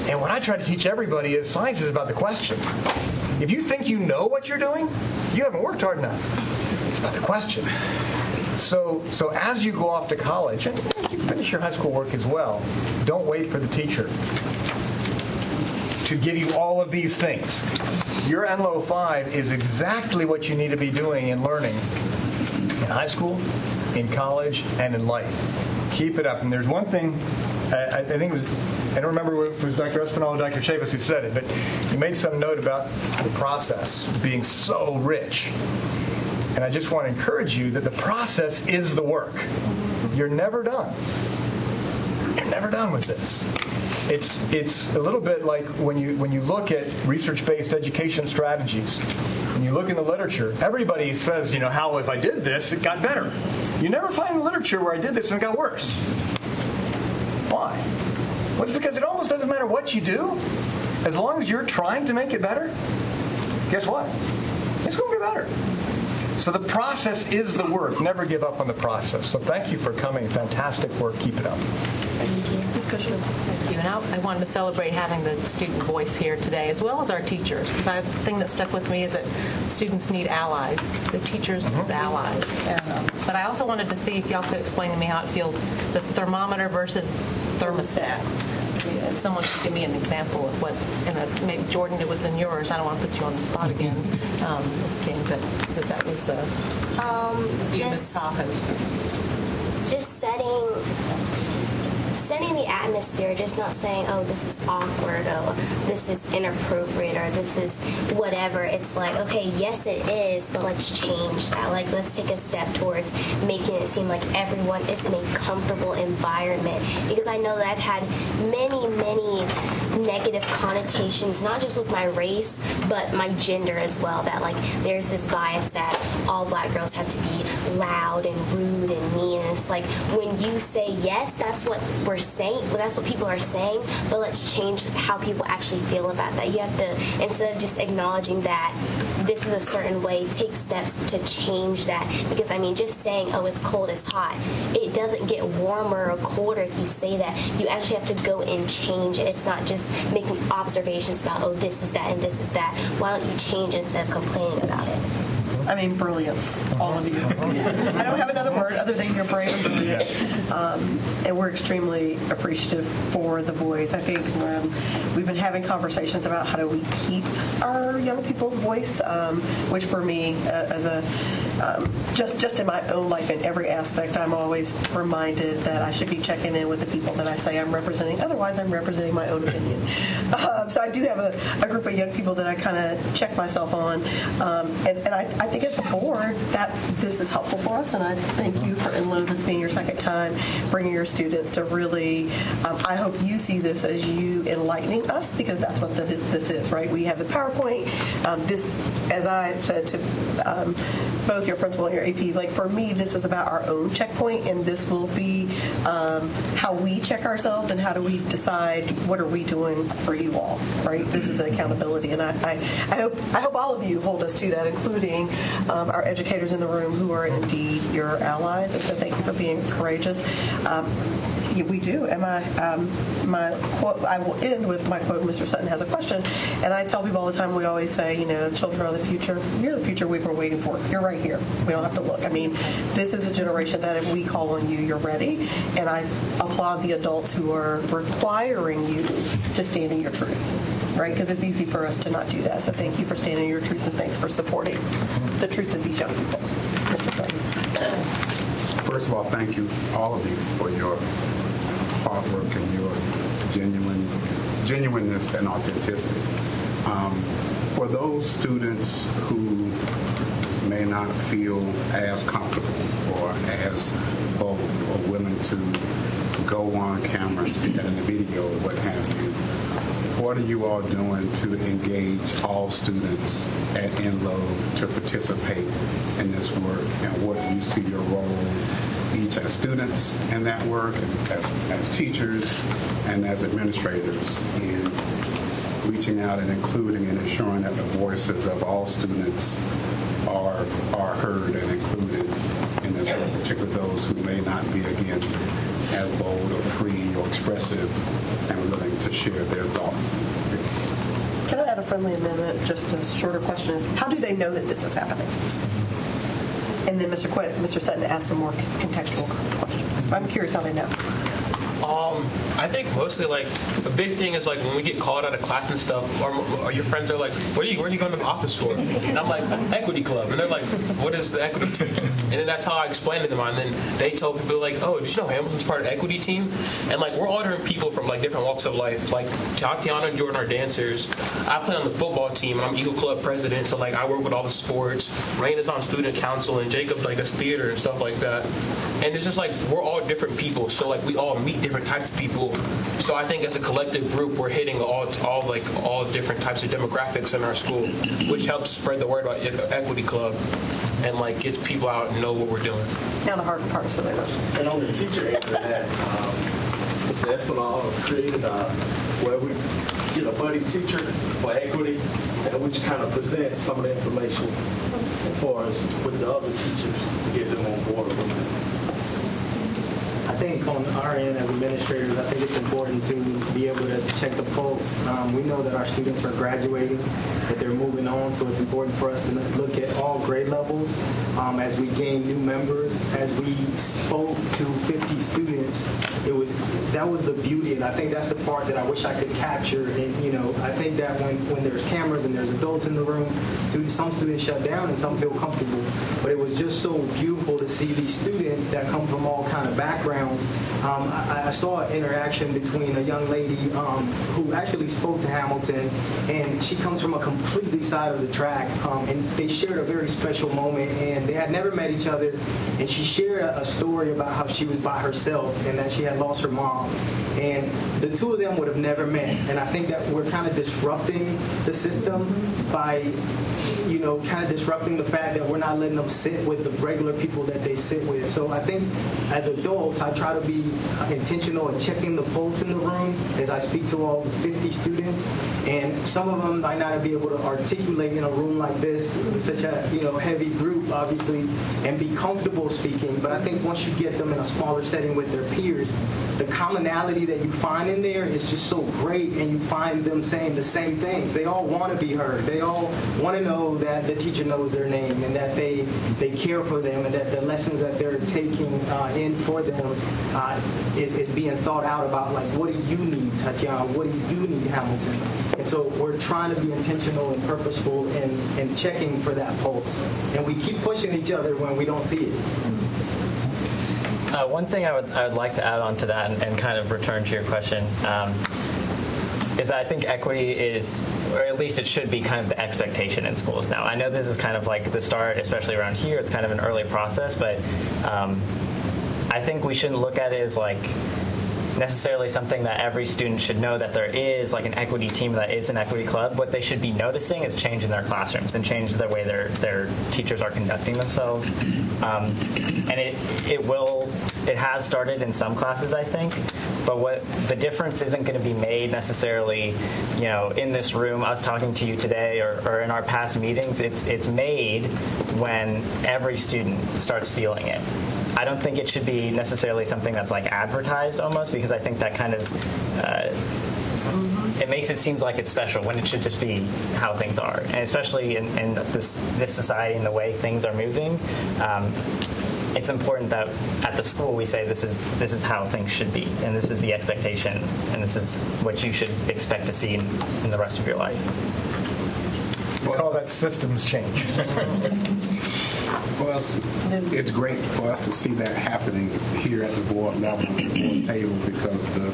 And what I try to teach everybody is science is about the question. If you think you know what you're doing, you haven't worked hard enough. It's about the question. So as you go off to college, and you finish your high school work as well, don't wait for the teacher to give you all of these things. Your NLO 5 is exactly what you need to be doing and learning in high school, in college, and in life. Keep it up. And there's one thing, I think it was, I don't remember if it was Dr. Espinal or Dr. Chavis who said it, but you made some note about the process being so rich. And I just want to encourage you that the process is the work. You're never done. You're never done with this. It's a little bit like when you look at research-based education strategies, when you look in the literature, everybody says, you know, how if I did this, it got better. You never find the literature where I did this and it got worse. Why? Well, it's because it almost doesn't matter what you do. As long as you're trying to make it better, guess what? It's going to get better. So the process is the work. Never give up on the process. So thank you for coming. Fantastic work. Keep it up. Thank you. Discussion. Thank you. And I wanted to celebrate having the student voice here today, as well as our teachers, because the thing that stuck with me is that students need allies. The teachers as allies. But I also wanted to see if y'all could explain to me how it feels, the thermometer versus thermostat. If someone could give me an example of what, and maybe Jordan, it was in yours. I don't want to put you on the spot again, Ms. King, but that was Ms. Tahoe's. Just setting the atmosphere, just not saying, oh, this is awkward, oh, this is inappropriate, or this is whatever. It's like, okay, yes, it is, but let's change that. Like, let's take a step towards making it seem like everyone is in a comfortable environment. Because I know that I've had many, many negative connotations, not just with my race, but my gender as well, that like there's this bias that all black girls have to be loud and rude and mean. And it's like, when you say yes, that's what we're saying, that's what people are saying, but let's change how people actually feel about that. You have to, instead of just acknowledging that this is a certain way, take steps to change that. Because, I mean, just saying, oh, it's cold, it's hot, it doesn't get warmer or colder if you say that. You actually have to go and change it. It's not just making observations about, oh, this is that and this is that. Why don't you change instead of complaining about it? I mean, brilliance, all of you. I don't have another word other than you're brave and brilliant. And we're extremely appreciative for the voice. I think we've been having conversations about how do we keep our young people's voice, which for me, as a just in my own life in every aspect, I'm always reminded that I should be checking in with the people that I say I'm representing. Otherwise, I'm representing my own opinion. So I do have a group of young people that I kind of check myself on. And I think as a board that this is helpful for us, and I thank you for Enloe, this being your second time, bringing your students to really, I hope you see this as you enlightening us, because that's what this is, right? We have the PowerPoint. This, as I said to both your principal and your AP, like for me, this is about our own checkpoint, and this will be how we check ourselves and how do we decide what are we doing for you all, right? This is accountability, and I hope all of you hold us to that, including our educators in the room who are indeed your allies. And so thank you for being courageous. We do. And my quote, I will end with my quote. Mr. Sutton has a question, and I tell people all the time, we always say, children are the future. You're the future we've been waiting for. You're right here. We don't have to look. I mean, this is a generation that if we call on you, you're ready. And I applaud the adults who are requiring you to stand in your truth, right? Because it's easy for us to not do that. So thank you for standing in your truth, and thanks for supporting the truth of these young people. Mr. Sutton. First of all, thank you, all of you, for your hard work and your genuineness and authenticity. For those students who may not feel as comfortable or as bold or willing to go on camera, speak in a video, or what have you, what are you all doing to engage all students at Enloe to participate in this work, and what do you see your role each as students in that work, and as teachers and as administrators in reaching out and including and ensuring that the voices of all students are heard and included in this work, particularly those who may not be, again, as bold or free or expressive and willing to share their thoughts. Can I add a friendly amendment? Just a shorter question is, how do they know that this is happening? And then Mr. Sutton asked a more contextual question. I'm curious how they know. I think mostly a big thing is when we get called out of class and stuff, or your friends are like, where are you going to the office for? And I'm like, Equity Club. And they're like, what is the equity team? And then that's how I explain to them. And then they tell people oh, did you know Hamilton's part of the equity team? And we're all different people from different walks of life. Tatiana and Jordan are dancers. I play on the football team, and I'm Eagle Club president, so I work with all the sports. Rain is on student council, and Jacob does theater and stuff like that. And it's just we're all different people, so we all meet different types of people. So I think as a collective group, we're hitting all different types of demographics in our school, which helps spread the word about Equity Club and gets people out and know what we're doing. Now the hard part, so they know. And on the teacher end of that, Mr. Espinal created where we get a buddy teacher for equity, and we kind of present some of the information for us with the other teachers to get them on board with it. I think on our end as administrators, I think it's important to be able to check the pulse. We know that our students are graduating, that they're moving on, so it's important for us to look at all grade levels as we gain new members. As we spoke to 50 students, that was the beauty, and I think that's the part that I wish I could capture. And I think that when there's cameras and there's adults in the room, some students shut down and some feel comfortable. But it was just so beautiful to see these students that come from all kind of backgrounds. I saw an interaction between a young lady who actually spoke to Hamilton, and she comes from a completely side of the track, and they shared a very special moment, and they had never met each other, and she shared a story about how she was by herself and that she had lost her mom. talk. And the two of them would have never met. And I think that we're kind of disrupting the system by, you know, kind of disrupting the fact that we're not letting them sit with the regular people that they sit with. So I think as adults, I try to be intentional in checking the pulse in the room as I speak to all the 50 students. And some of them might not be able to articulate in a room like this, such a, you know, heavy group, obviously, and be comfortable speaking. But I think once you get them in a smaller setting with their peers, the commonality that you find in there is just so great, and you find them saying the same things. They all want to be heard. They all want to know that the teacher knows their name and that they care for them and that the lessons that they're taking in for them is being thought out about, like, what do you need, Tatiana? What do you need, Hamilton? And so we're trying to be intentional and purposeful and checking for that pulse. And we keep pushing each other when we don't see it. One thing I would like to add on to that and kind of return to your question is that I think equity is, or at least it should be, kind of the expectation in schools now. I know this is kind of like the start, especially around here. It's kind of an early process, but I think we shouldn't look at it as like necessarily something that every student should know, that there is like an equity team, that is an equity club. What they should be noticing is change in their classrooms and change the way their teachers are conducting themselves. And it has started in some classes, I think, but what the difference isn't going to be made necessarily, you know, in this room, us talking to you today, or in our past meetings. It's made when every student starts feeling it. I don't think it should be necessarily something that's like advertised almost, because I think that kind of it makes it seem like it's special when it should just be how things are. And especially in this society and the way things are moving, it's important that at the school we say this is how things should be, and this is the expectation, and this is what you should expect to see in the rest of your life. We call that systems change. Well, it's great for us to see that happening here at the board level, at the board table, because the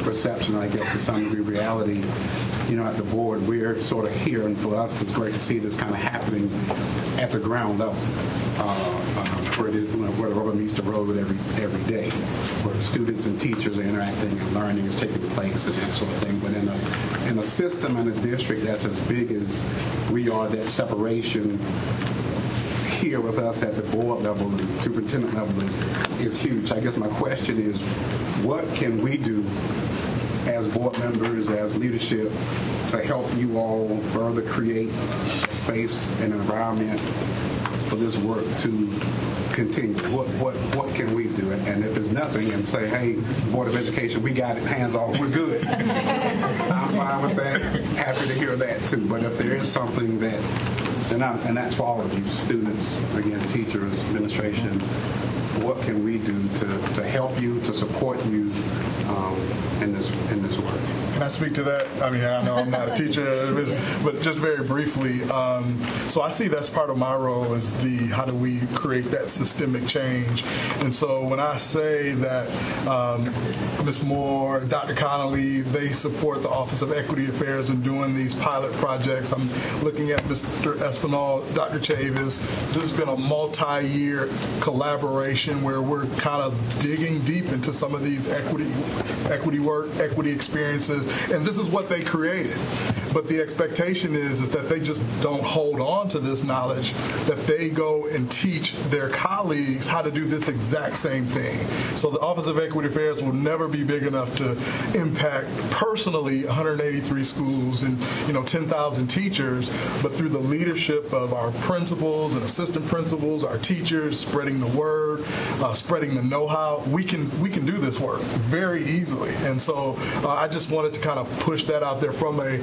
perception, I guess, to some degree, reality, you know, at the board, we're sort of here, and for us, it's great to see this kind of happening at the ground level, where the rubber meets the road every day, where students and teachers are interacting and learning is taking place and that sort of thing. But in a system and a district that's as big as we are, that separation here with us at the board level and superintendent level is huge. I guess my question is, what can we do as board members, as leadership, to help you all further create space and environment for this work to continue? What can we do? And if there's nothing, and say, hey, Board of Education, we got it, hands off, we're good. I'm fine with that. Happy to hear that too. But if there is something that, and that's for all of you, students, again, teachers, administration, what can we do to help you, to support you in this work? Can I speak to that? I mean, I know I'm not a teacher, but just very briefly. So I see that's part of my role, is how do we create that systemic change. And so when I say that Ms. Moore, Dr. Connolly, they support the Office of Equity Affairs in doing these pilot projects. I'm looking at Mr. Espinal, Dr. Chavis. This has been a multi-year collaboration where we're kind of digging deep into some of these equity work, equity experiences, and this is what they created. But the expectation is that they just don't hold on to this knowledge, that they go and teach their colleagues how to do this exact same thing. So the Office of Equity Affairs will never be big enough to impact personally 183 schools and 10,000 teachers, but through the leadership of our principals and assistant principals, our teachers, spreading the word, spreading the know-how, we can do this work very easily. And so I just wanted to kind of push that out there from a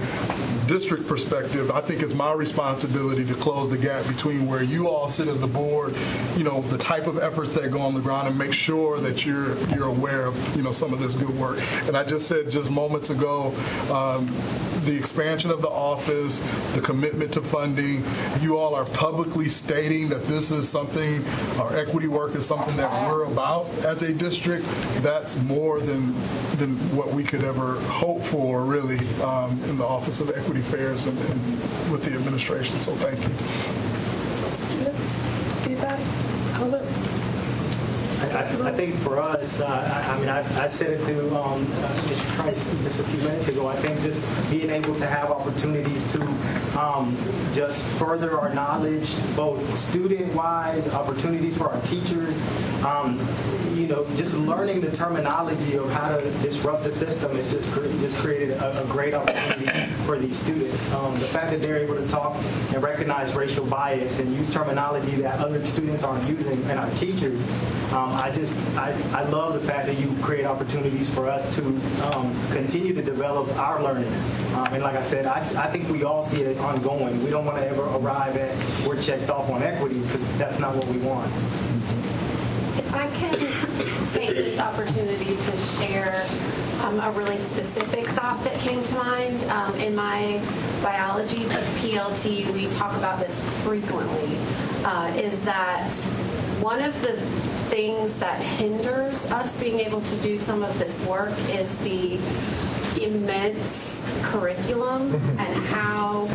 district perspective. I think it's my responsibility to close the gap between where you all sit as the board, the type of efforts that go on the ground, and make sure that you're aware of some of this good work. And I just said just moments ago, the expansion of the office, the commitment to funding, you all are publicly stating that this is something, our equity work is something that we're about as a district. That's more than what we could ever hope for, really, in the Office of Equity Affairs and with the administration. So thank you. Feedback? Comments? I think for us, I said it to Mr. Trice just a few minutes ago. I think just being able to have opportunities to just further our knowledge, both student-wise, opportunities for our teachers, just learning the terminology of how to disrupt the system has just created a great opportunity for these students. The fact that they're able to talk and recognize racial bias and use terminology that other students aren't using, and our teachers, I love the fact that you create opportunities for us to continue to develop our learning. And like I said, I think we all see it as ongoing. We don't want to ever arrive at we're checked off on equity, because that's not what we want. If I can take this opportunity to share a really specific thought that came to mind. In my biology PLT, we talk about this frequently, is that one of the things that hinders us being able to do some of this work is the immense curriculum and how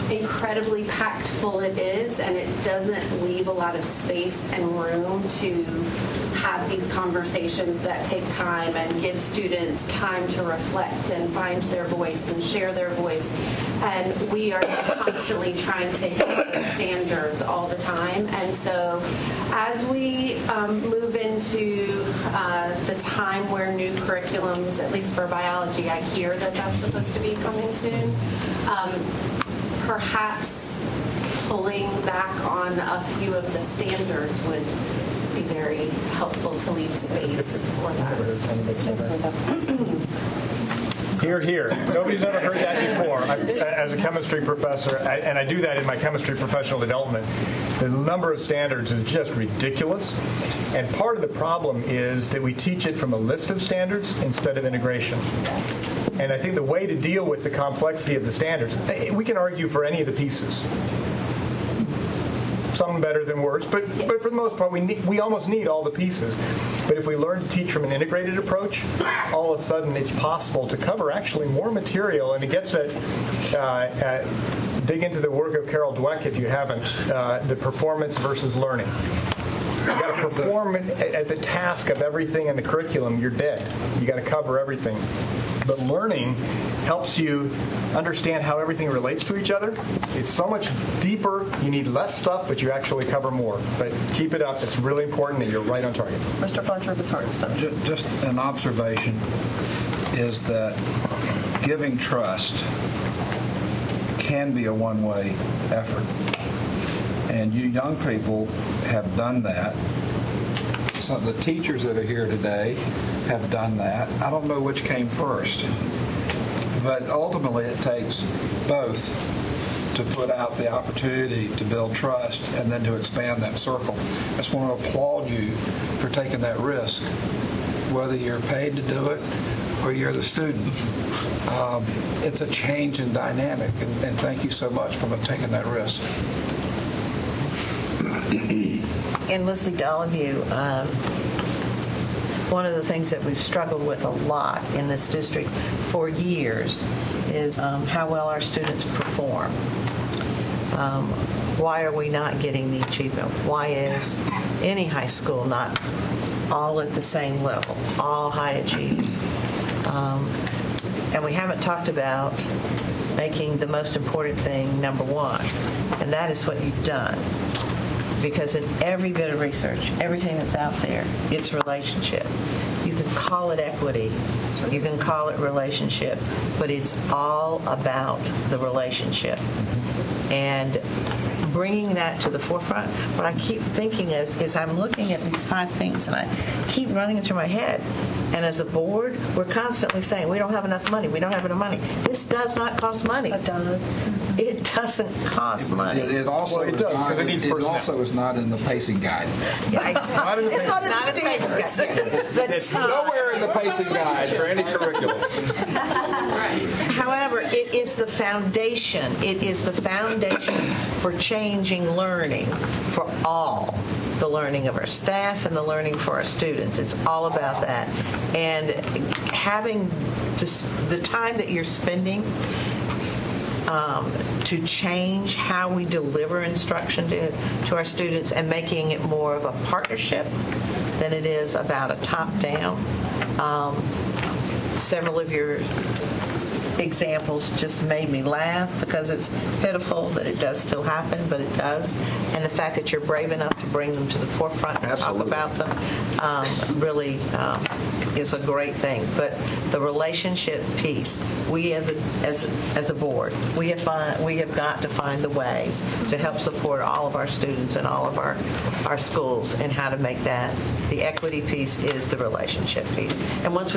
incredibly packed full it is, and it doesn't leave a lot of space and room to have these conversations that take time and give students time to reflect and find their voice and share their voice. And we are constantly trying to hit the standards all the time. And so as we move into the time where new curriculums, at least for biology, I hear that that's supposed to be coming soon, perhaps pulling back on a few of the standards would be very helpful to leave space for that. Hear, hear. Nobody's ever heard that before. As a chemistry professor, and I do that in my chemistry professional development, the number of standards is just ridiculous. And part of the problem is that we teach it from a list of standards instead of integration. And I think the way to deal with the complexity of the standards, we can argue for any of the pieces. Some better than worse, but for the most part, we almost need all the pieces. But if we learn to teach from an integrated approach, all of a sudden it's possible to cover actually more material, and it gets at dig into the work of Carol Dweck if you haven't, the performance versus learning. You got to perform at the task of everything in the curriculum, you're dead. You got to cover everything. But learning helps you understand how everything relates to each other. It's so much deeper. You need less stuff, but you actually cover more. But keep it up. It's really important that you're right on target. Mr. Fletcher, Ms. Hartenstein. Just an observation is that giving trust can be a one-way effort. And you young people have done that. So the teachers that are here today have done that. I don't know which came first, but ultimately it takes both to put out the opportunity to build trust and then to expand that circle. I just want to applaud you for taking that risk, whether you're paid to do it or you're the student. It's a change in dynamic, and thank you so much for taking that risk. And listening to all of you, one of the things that we've struggled with a lot in this district for years is how well our students perform. Why are we not getting the achievement? Why is any high school not all at the same level, all high achieving? And we haven't talked about making the most important thing number one, and that is what you've done. Because in every bit of research, everything that's out there, it's relationship. You can call it equity, you can call it relationship, but it's all about the relationship. And bringing that to the forefront, what I keep thinking is I'm looking at these 5 things and I keep running into my head. And as a board, we're constantly saying, we don't have enough money, we don't have enough money. This does not cost money. It doesn't cost money. It also is not in the pacing guide. It's not in the pacing guide. It's nowhere in the pacing guide for any curriculum. However, it is the foundation. It is the foundation for changing learning for all. The learning of our staff and the learning for our students. It's all about that. And having the time that you're spending, to change how we deliver instruction to our students and making it more of a partnership than it is about a top-down. Several of your examples just made me laugh because it's pitiful that it does still happen, but it does. And the fact that you're brave enough to bring them to the forefront and talk about them really is a great thing. But the relationship piece, we as a board, we have got to find the ways to help support all of our students and all of our schools and how to make that. The equity piece is the relationship piece. And once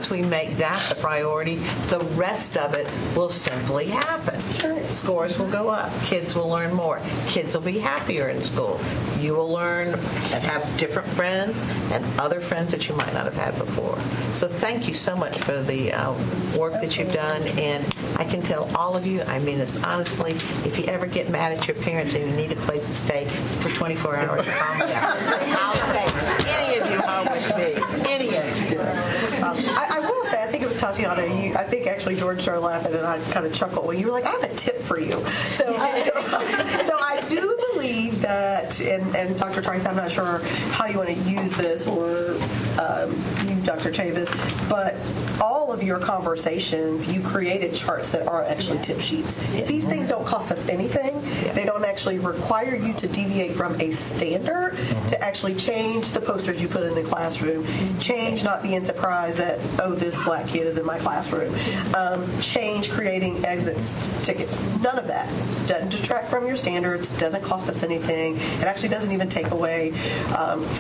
we make that the priority, the rest of it will simply happen. Sure. Scores will go up. Kids will learn more. Kids will be happier in school. You will learn and have different friends and other friends that you might not have had before. So thank you so much for the work that you've done. And I can tell all of you, I mean this honestly, if you ever get mad at your parents and you need a place to stay for 24 hours, calm down. I'll take any of you home with me. Any of you. I will say, I think it was Tatiana. I think actually George started laughing, and I kind of chuckled when you were like, "I have a tip for you." So I do believe that, and Dr. Trice, I'm not sure how you want to use this, or you, Dr. Chavis, but all of your conversations, you created charts that are actually tip sheets. These things don't cost us anything. They don't actually require you to deviate from a standard to actually change the posters you put in the classroom, change not being surprised that, oh, this black kid is in my classroom, change creating exits tickets. None of that. Doesn't detract from your standards, doesn't cost us anything. It actually doesn't even take away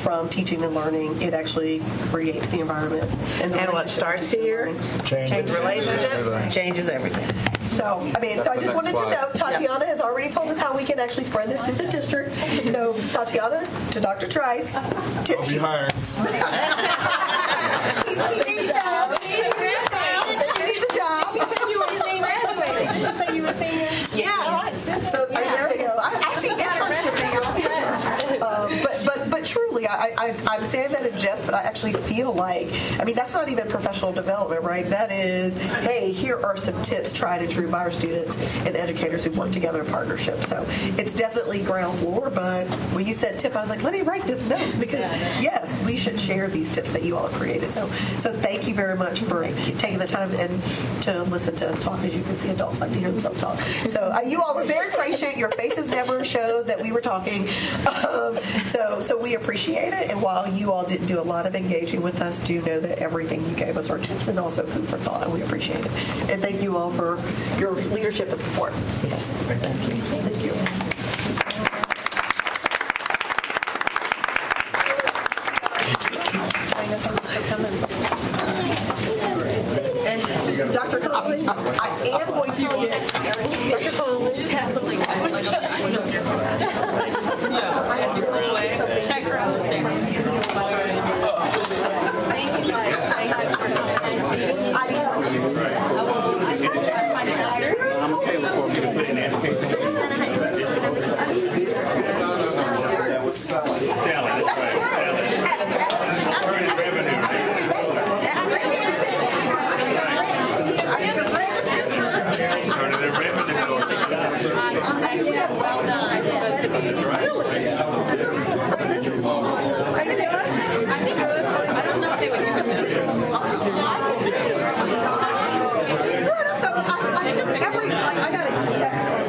from teaching and learning. It actually creates the environment. And what starts here, changes relationship, changes everything. So, I just wanted to note, Tatiana has already told us how we can actually spread this through the district. So, Tatiana, to Dr. Trice, tip sheet. He needs staff. She needs a job. You said you were senior. You said you were senior? Yeah. So, there we go. I see internship in your future. But truly, I'm saying that in jest, but I actually feel like, that's not even professional development, right? That is, hey, here are some tips tried and true by our students and educators who work together in partnership. So it's definitely ground floor, but when you said tip, I was like, let me write this note, because yes, we should share these tips that you all have created. So thank you very much for taking the time and to listen to us talk. As you can see, adults like to hear themselves talk. So you all were very patient. Your faces never showed that we were talking. So we appreciate it, and while you all didn't do a lot of engaging with us, do know that everything you gave us are tips and also food for thought, and we appreciate it. And thank you all for your leadership and support. Yes, thank you. Thank you. And Dr. Conley, I am going to get Dr. Conley have something. Check her out. I'm okay for me to put in the application. That was salad. That's right. Earning revenue. Turning the revenue source. Well done. I don't know if they would use it. I got a text from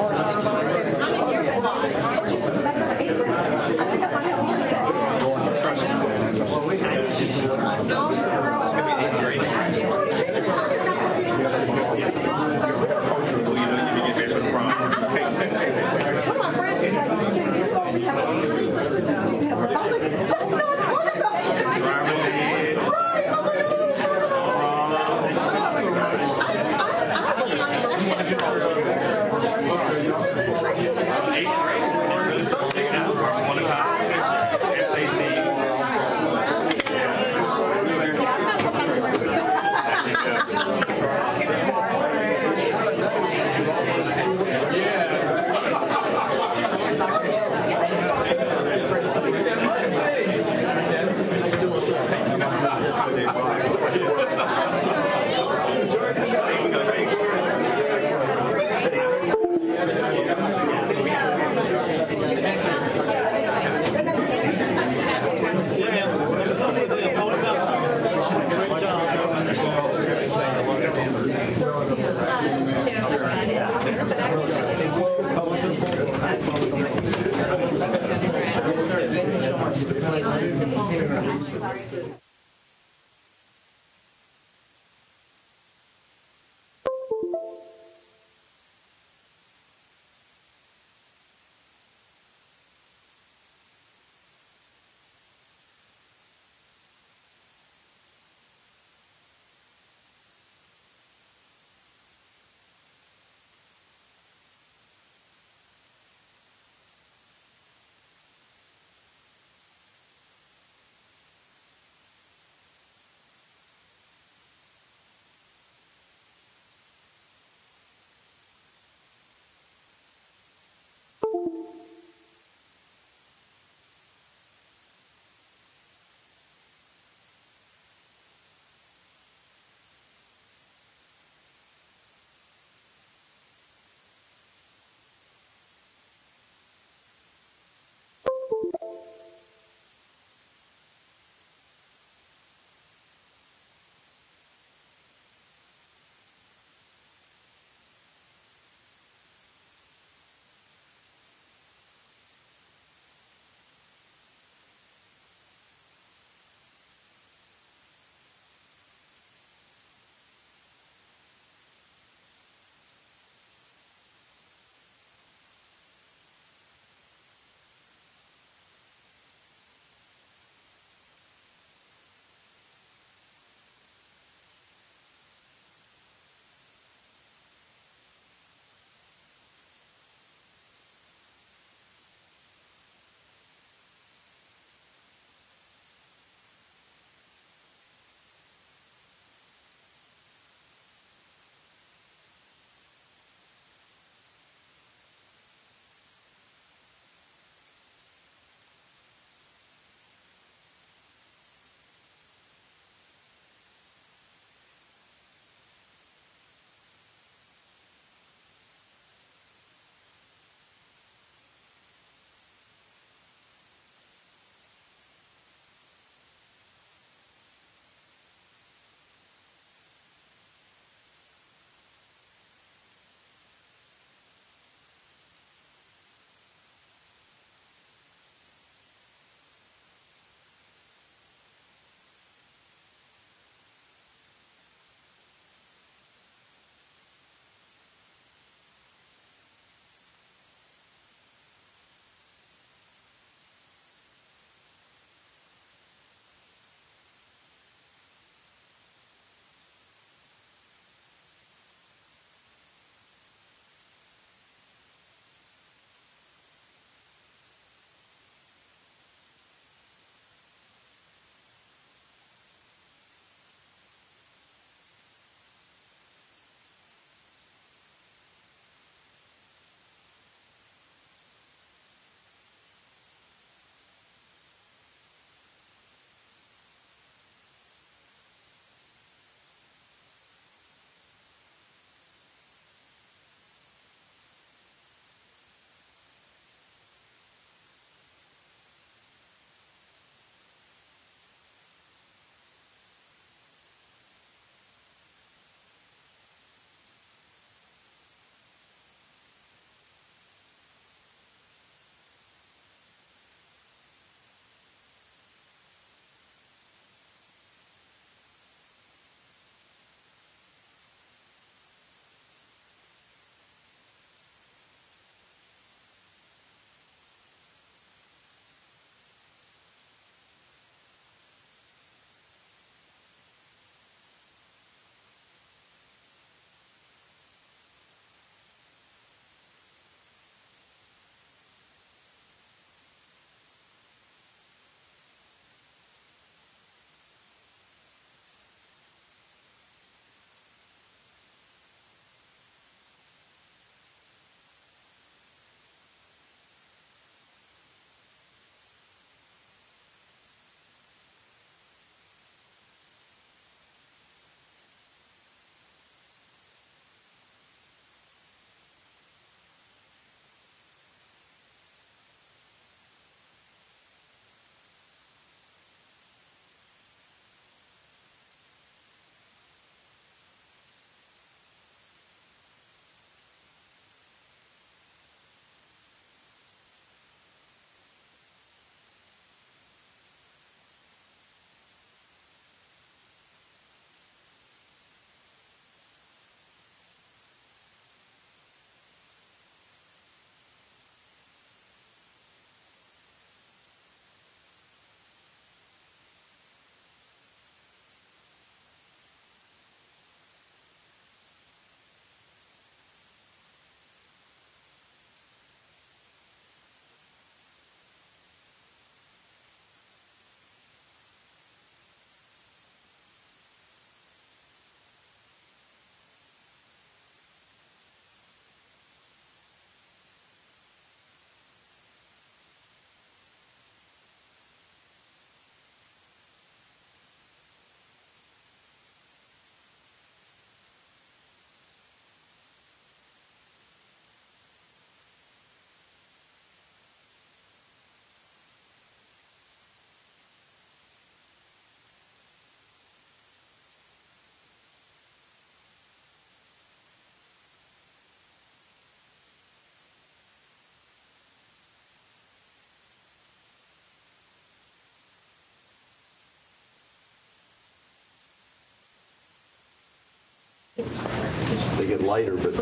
They get lighter, but.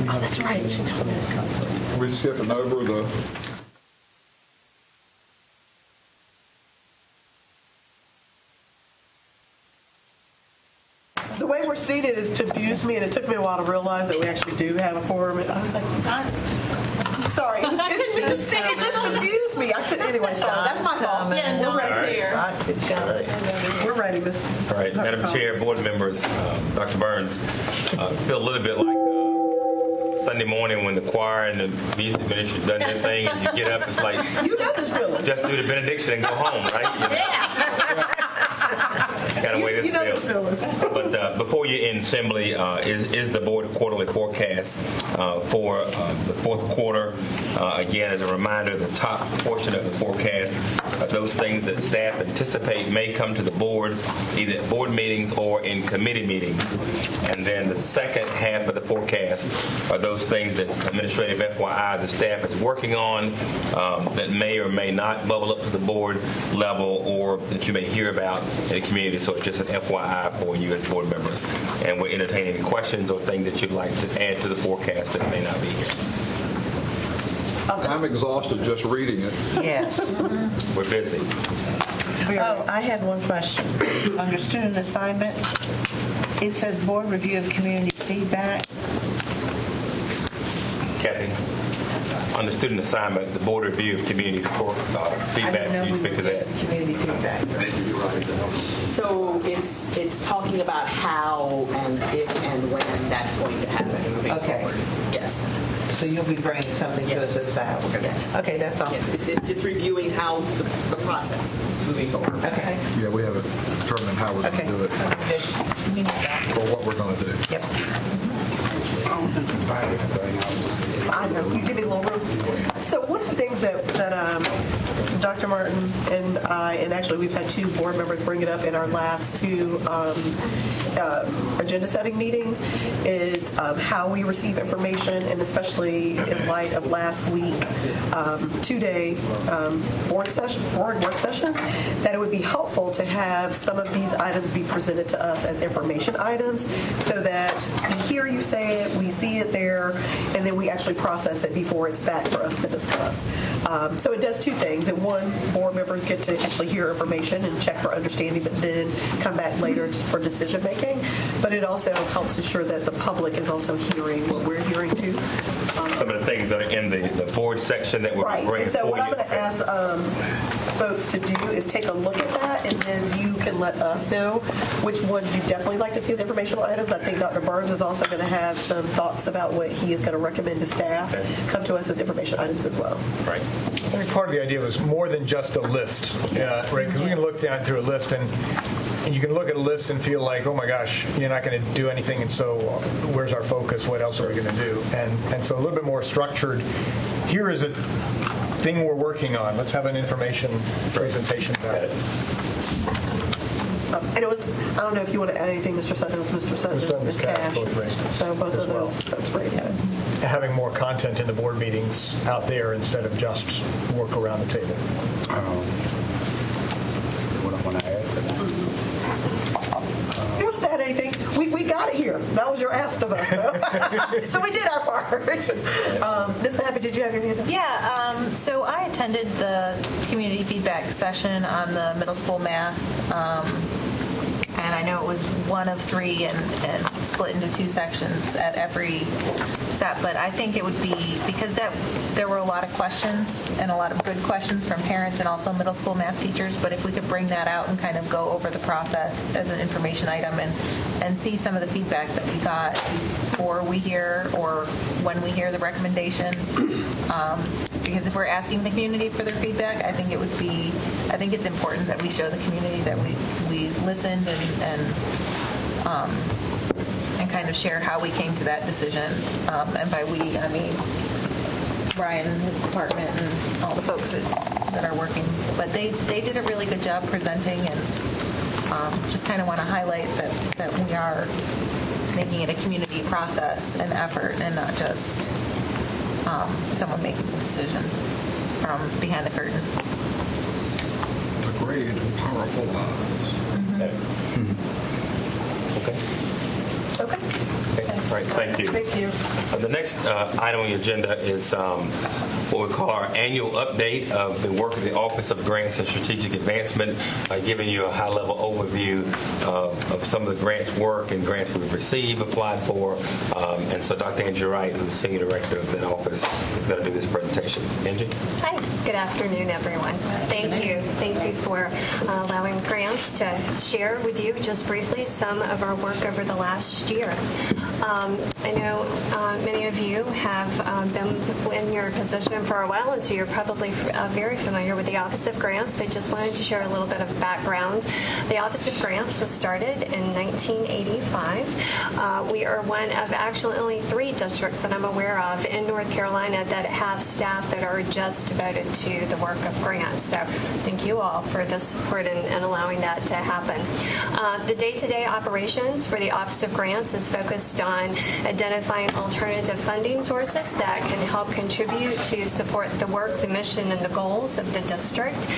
Oh, that's right. She told me to come. We're skipping over the. The way we're seated has confused me, and it took me a while to realize that we actually do have a quorum. I was like, sorry, it just confused me. Anyway, sorry, that's my fault. Yeah, we're ready. We're ready, Miss. All right, Madam Chair, board members, Dr. Burns, feel a little bit like Sunday morning when the choir and the music ministry done their thing, and you get up, it's like you know this feeling. Just do the benediction and go home, right? You know? Yeah. Kind of way this feels. But before you in assembly is the board quarterly forecast for the fourth quarter. Again, as a reminder, the top portion of the forecast are those things that staff anticipate may come to the board, either at board meetings or in committee meetings. And then the second half of the forecast are those things that administrative FYI the staff is working on that may or may not bubble up to the board level or that you may hear about in the community. So it's just an FYI for you as board members. And we're entertaining any questions or things that you'd like to add to the forecast that may not be here. I'm exhausted just reading it. Yes. We're busy. Oh, I had one question. Under student assignment, it says board review of community feedback. Kathy, on the student assignment, the board review of community feedback, can you speak to that? Community feedback. So it's talking about how and if and when that's going to happen moving forward. Yes. So you'll be bringing something to us as that. Yes. Okay, that's all. Yes, it's just reviewing how the process moving forward. Okay. Yeah, we haven't determined how we're going to do it or what we're going to do. Yep. I know. You give me a little room. So one of the things that Dr. Martin and I, and actually we've had two board members bring it up in our last two agenda setting meetings, is how we receive information, and especially in light of last week, 2-day board work session, that it would be helpful to have some of these items be presented to us as information items so that we hear you say it, we see it there, and then we actually process it before it's back for us to discuss. So it does two things. That one, board members get to actually hear information and check for understanding, but then come back later for decision making. But it also helps ensure that the public is also hearing what we're hearing too. Some of the things that are in the board section that we're bringing Right. And so what I'm forward. going to ask folks to do is take a look at that, and then you can let us know which one you definitely like to see as informational items. I think Dr. Burns is also going to have some thoughts about what he is going to recommend to staff come to us as information items as well. Right. I think part of the idea was more than just a list, right? Because we can look down through a list and you can look at a list and feel like, oh my gosh, you're not going to do anything, and so where's our focus? What else are we going to do? And so a little bit more structured. Here is a thing we're working on. Let's have an information presentation about it. And it was, I don't know if you want to add anything, Mr. Sutton. It was Mr. Sutton and Ms. Cash. Both raised it. So both of those folks raised it. Having more content in the board meetings out there instead of just work around the table. What I want to add to that? You don't have to add anything. We got it here. That was your ask of us. So we did our part. Ms. Mappy, did you have your hand up? Yeah, so I attended the community feedback session on the middle school math, and I know it was one of three and split into two sections at every step, but I think it would be, because there were a lot of questions and a lot of good questions from parents and also middle school math teachers, but if we could bring that out and kind of go over the process as an information item and see some of the feedback that we got before we hear or when we hear the recommendation, because if we're asking the community for their feedback, I think it's important that we show the community that we listened and kind of share how we came to that decision. And by we, I mean Brian and his department and all the folks that are working. But they did a really good job presenting, and just kind of want to highlight that we are making it a community process and effort and not just someone making the decision from behind the curtain. Agreed. Powerful lives. Okay. Thank you. Thank you. The next item on the agenda is what we call our annual update of the work of the Office of Grants and Strategic Advancement, giving you a high-level overview of some of the grants work and grants we've received, applied for. And so Dr. Angie Wright, who's Senior Director of that office, is going to do this presentation. Angie? Hi. Good afternoon, everyone. Thank you. Thank you for allowing Grants to share with you just briefly some of our work over the last year. I know many of you have been in your position for a while, and so you're probably very familiar with the Office of Grants, but just wanted to share a little bit of background. The Office of Grants was started in 1985. We are one of actually only 3 districts that I'm aware of in North Carolina that have staff that are just devoted to the work of grants. So thank you all for the support and allowing that to happen. The day-to-day operations for the Office of Grants is focused on identifying alternative funding sources that can help contribute to support the work, the mission, and the goals of the district.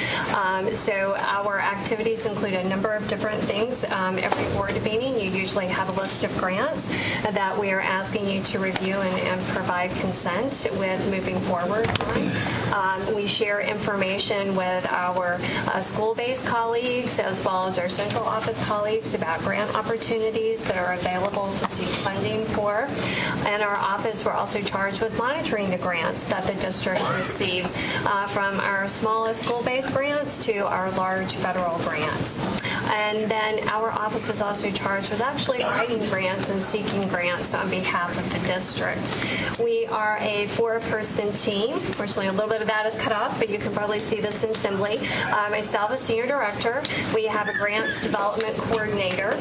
So our activities include a number of different things. Every board meeting, you usually have a list of grants that we are asking you to review and provide consent with moving forward. We share information with our school-based colleagues as well as our central office colleagues about grant opportunities that are available to seek funding for. In our office, we're also charged with monitoring the grants that the district receives, from our smallest school-based grants to our large federal grants. And then our office is also charged with actually writing grants and seeking grants on behalf of the district. We are a 4-person team. Unfortunately, a little bit of that is cut off, but you can probably see this in assembly. Myself, a senior director. We have a grants development coordinator,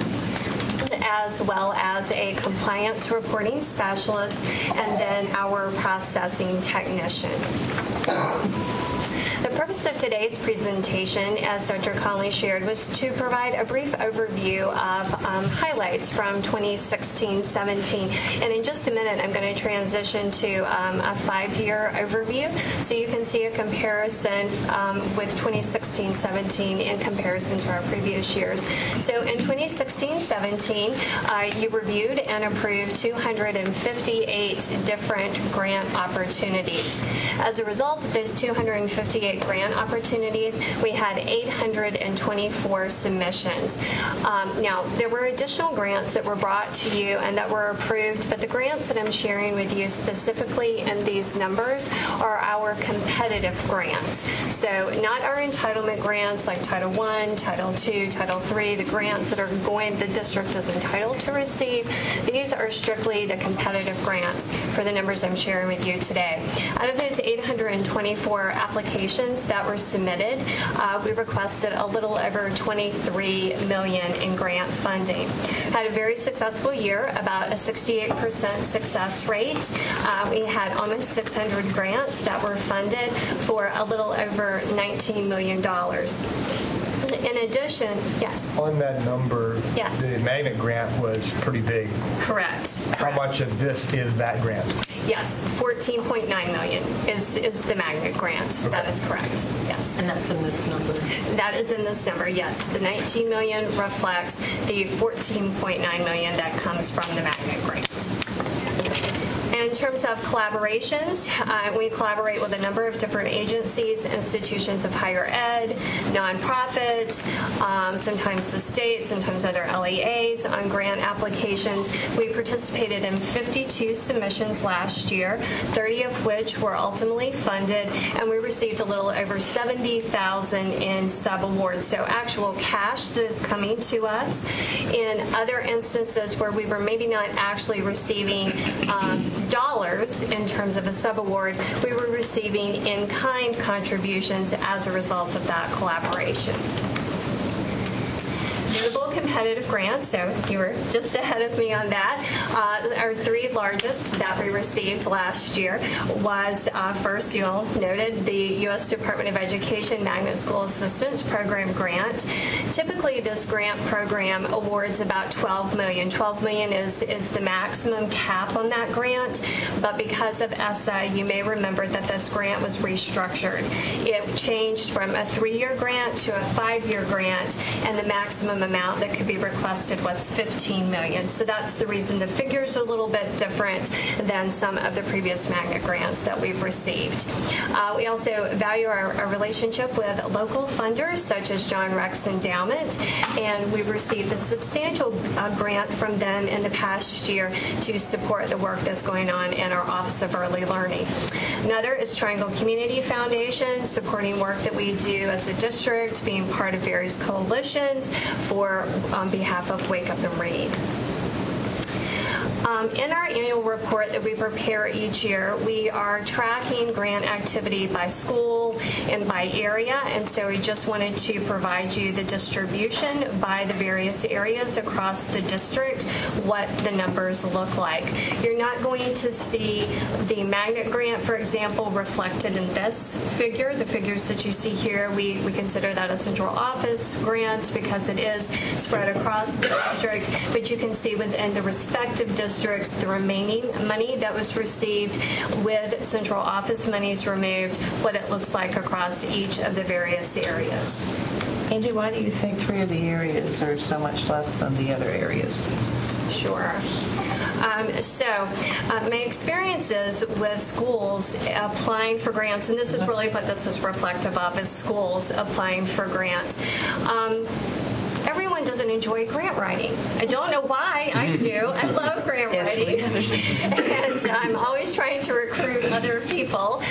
as well as a compliance reporting specialist, and then our processing technician. The purpose of today's presentation, as Dr. Conley shared, was to provide a brief overview of highlights from 2016-17. And in just a minute, I'm going to transition to a 5-year overview so you can see a comparison with 2016-17 in comparison to our previous years. So in 2016-17, you reviewed and approved 258 different grant opportunities. As a result of those 258 grant opportunities, we had 824 submissions. Now, there were additional grants that were brought to you and that were approved, but the grants that I'm sharing with you specifically in these numbers are our competitive grants. So not our entitlement grants like Title I, Title II, Title III, the grants that the district is entitled to receive. These are strictly the competitive grants for the numbers I'm sharing with you today. Out of those 824 applications that were submitted, we requested a little over $23 million in grant funding. Had a very successful year, about a 68% success rate. We had almost 600 grants that were funded for a little over $19 million. In addition, yes. On that number, yes, the magnet grant was pretty big. Correct. How much of this is that grant? Yes, $14.9 million is the magnet grant. Okay. That is correct. Yes. And that's in this number? That is in this number, yes. The $19 million reflects the $14.9 million that comes from the magnet grant. In terms of collaborations, we collaborate with a number of different agencies, institutions of higher ed, nonprofits, sometimes the state, sometimes other LEAs on grant applications. We participated in 52 submissions last year, 30 of which were ultimately funded, and we received a little over $70,000 in subawards, so actual cash that is coming to us. In other instances where we were maybe not actually receiving dollars in terms of a subaward, we were receiving in-kind contributions as a result of that collaboration. Notable competitive grants, so you were just ahead of me on that. Our 3 largest that we received last year was, first, you all noted, the U.S. Department of Education Magnet School Assistance Program grant. Typically, this grant program awards about $12 million. $12 million is the maximum cap on that grant, but because of ESSA, you may remember that this grant was restructured. It changed from a 3-year grant to a 5-year grant, and the maximum maximum amount that could be requested was $15 million. So that's the reason the figures are a little bit different than some of the previous magnet grants that we've received. We also value our relationship with local funders such as John Rex Endowment, and we've received a substantial grant from them in the past year to support the work that's going on in our Office of Early Learning. Another is Triangle Community Foundation, supporting work that we do as a district, being part of various coalitions on behalf of Wake Up and Read. In our annual report that we prepare each year, we are tracking grant activity by school and by area, and so we just wanted to provide you the distribution by the various areas across the district, what the numbers look like. You're not going to see the magnet grant, for example, reflected in this figure. The figures that you see here, we consider that a central office grant because it is spread across the district, but you can see within the respective districts the remaining money that was received with central office monies removed, what it looks like across each of the various areas. Angie, why do you think 3 of the areas are so much less than the other areas? Sure. My experiences with schools applying for grants, and this is really what this is reflective of, is schools applying for grants. Everyone doesn't enjoy grant writing. I don't know why. I do. I love grant writing. And I'm always trying to recruit other people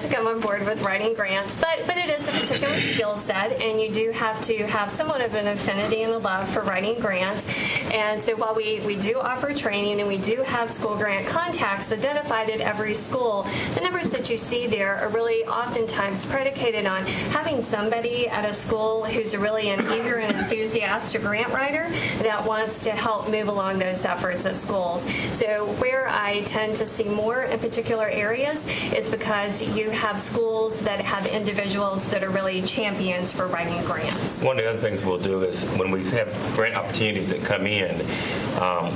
to come on board with writing grants. But it is a particular skill set, and you do have to have somewhat of an affinity and a love for writing grants. And so while we do offer training and we do have school grant contacts identified at every school, the numbers that you see there are really oftentimes predicated on having somebody at a school who's really an eager and enthusiastic grant writer that wants to help move along those efforts at schools. So where I tend to see more in particular areas is because you have schools that have individuals that are really champions for writing grants. One of the other things we'll do is when we have grant opportunities that come in,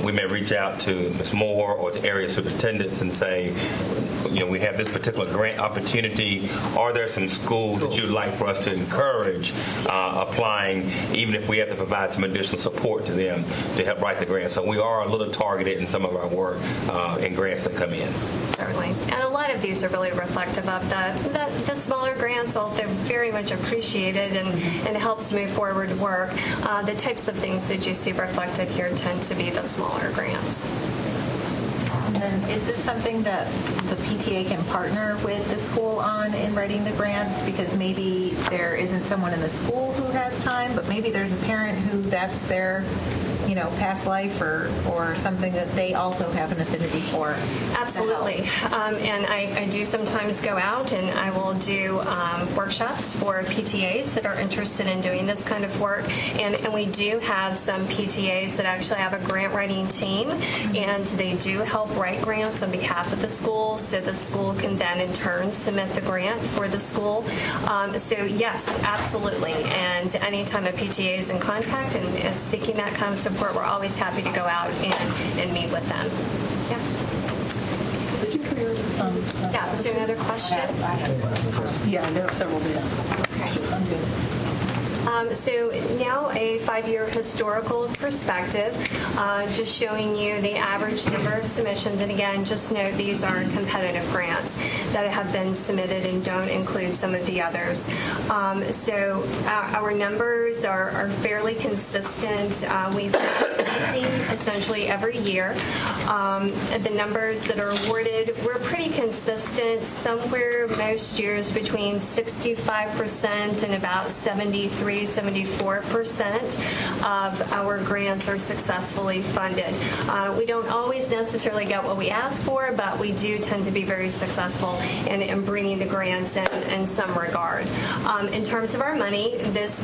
we may reach out to Ms. Moore or to area superintendents and say, we have this particular grant opportunity. Are there some schools that you'd like for us to encourage applying, even if we have to provide some additional support to them to help write the grant? So we are a little targeted in some of our work in grants that come in. Certainly. And a lot of these are really reflective of the smaller grants. They're very much appreciated and it helps move forward work. The types of things that you see reflected here tend to be the smaller grants. And then is this something that the PTA can partner with the school on in writing the grants? Because maybe there isn't someone in the school who has time, but maybe there's a parent who that's their past life or something that they also have an affinity for. Absolutely. And I do sometimes go out and I will do workshops for PTAs that are interested in doing this kind of work. And we do have some PTAs that actually have a grant writing team, and they do help write grants on behalf of the school, so the school can then in turn submit the grant for the school. So yes, absolutely. And anytime a PTA is in contact and is seeking that kind of support, we're always happy to go out and meet with them. Yeah. Did you clear? Yeah. Was there another question? Yeah, I know several did. Okay. I'm good. So now a 5-year historical perspective, just showing you the average number of submissions. And again, just note these are competitive grants that have been submitted and don't include some of the others. So our numbers are fairly consistent. We've been increasing essentially every year. The numbers that are awarded, we're pretty consistent, somewhere most years between 65% and about 74% of our grants are successfully funded. We don't always necessarily get what we ask for, but we do tend to be very successful in bringing the grants in some regard. In terms of our money, this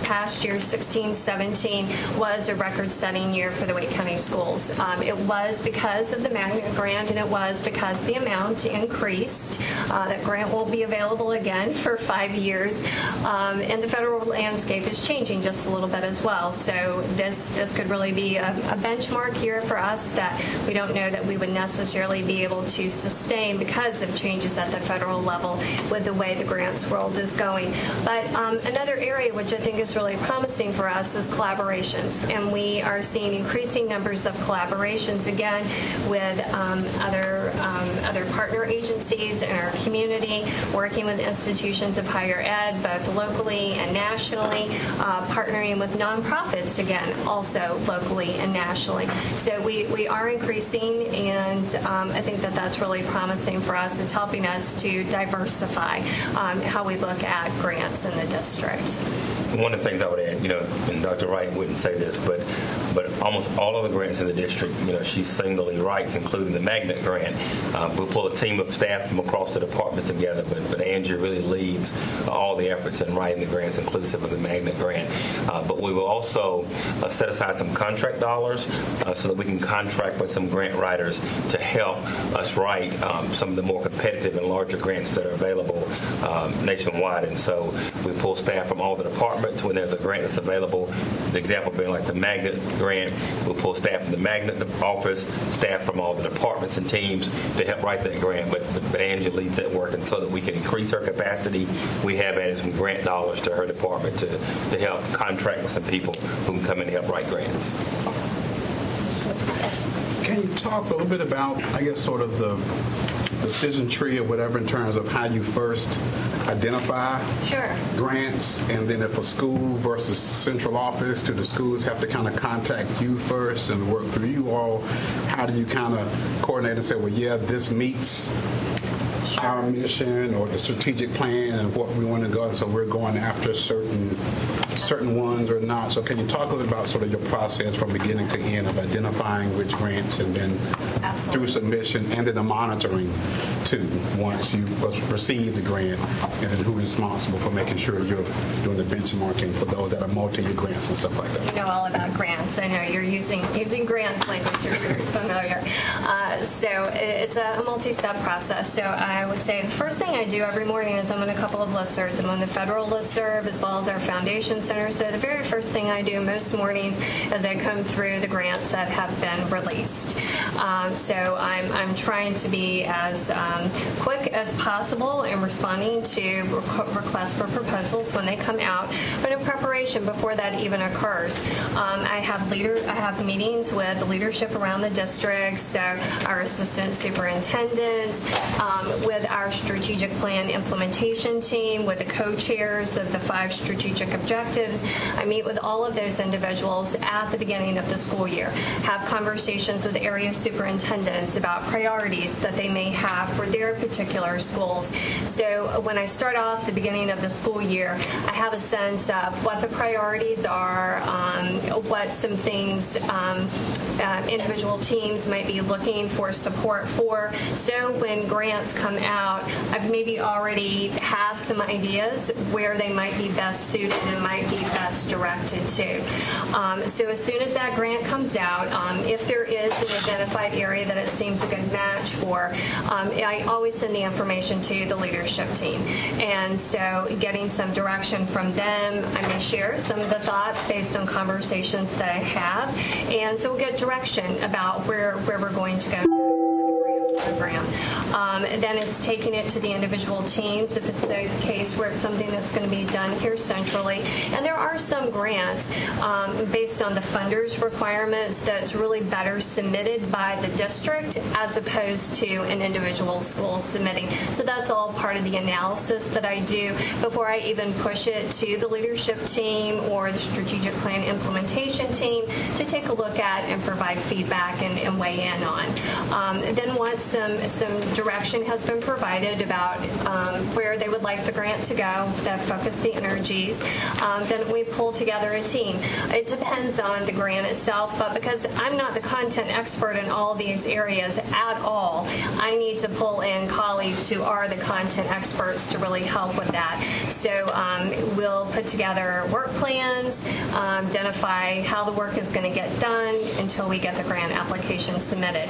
past year, 16-17, was a record-setting year for the Wake County Schools. It was because of the magnet grant, and it was because the amount increased. That grant will be available again for 5 years, and the federal landscape is changing just a little little bit as well. So this could really be a benchmark year for us that we don't know that we would necessarily be able to sustain because of changes at the federal level with the way the grants world is going. But another area which I think is really promising for us is collaborations, and we are seeing increasing numbers of collaborations again with other partner agencies in our community, working with institutions of higher ed, both locally and nationally, partnering with nonprofits again, also locally and nationally. So we are increasing, and I think that that's really promising for us. It's helping us to diversify how we look at grants in the district. One of the things I would add, and Dr. Wright wouldn't say this, but almost all of the grants in the district, she singly writes, including the Magnet grant. We'll pull a team of staff from across the departments together, but Andrew really leads all the efforts in writing the grants, inclusive of the Magnet grant. But we will also set aside some contract dollars so that we can contract with some grant writers to help us write some of the more competitive and larger grants that are available nationwide. And so we pull staff from all the departments when there's a grant that's available. The example being like the Magnet grant, we'll pull staff from the Magnet office, staff from all the departments and teams to help write that grant. But Angie leads that work, and so that we can increase her capacity, we have added some grant dollars to her department to help contract with some people who can come in and help write grants. Can you talk a little bit about, I guess, sort of the decision tree or whatever in terms of how you first identify grants, and then if a school versus central office, do the schools have to kind of contact you first and work through you all? How do you kind of coordinate and say, well, yeah, this meets our mission or the strategic plan and what we want to go, so we're going after certain ones or not? So can you talk a little about sort of your process from beginning to end of identifying which grants, and then through submission, and then the monitoring too, once you receive the grant, and then who is responsible for making sure you're doing the benchmarking for those that are multi-year grants and stuff like that? You know all about grants. I know you're using grants language. You're very familiar. So it's a multi-step process. So I would say the first thing I do every morning is I'm on a couple of listservs. I'm on the federal listserv as well as our foundation center. So the very first thing I do most mornings is I come through the grants that have been released. So I'm trying to be as quick as possible in responding to requests for proposals when they come out. But in preparation before that even occurs, I have meetings with the leadership around the district, so our assistant superintendents, with our strategic plan implementation team, with the co-chairs of the 5 strategic objectives. I meet with all of those individuals at the beginning of the school year, have conversations with area superintendents about priorities that they may have for their particular schools. So when I start off the beginning of the school year, I have a sense of what the priorities are, what some things individual teams might be looking for support for. So when grants come out, I've maybe already have some ideas where they might be best suited and might be best directed to. So as soon as that grant comes out, if there is an identified area that it seems a good match for, I always send the information to the leadership team. And so getting some direction from them, I may share some of the thoughts based on conversations that I have. And so we'll get direction about where we're going to go program. Then it's taking it to the individual teams if it's a case where it's something that's going to be done here centrally. And there are some grants based on the funders' requirements that it's really better submitted by the district as opposed to an individual school submitting. So that's all part of the analysis that I do before I even push it to the leadership team or the strategic plan implementation team to take a look at and provide feedback and weigh in on. Then once some direction has been provided about where they would like the grant to go, that focus the energies, then we pull together a team. It depends on the grant itself, but because I'm not the content expert in all these areas at all, I need to pull in colleagues who are the content experts to really help with that. So we'll put together work plans, identify how the work is going to get done until we get the grant application submitted.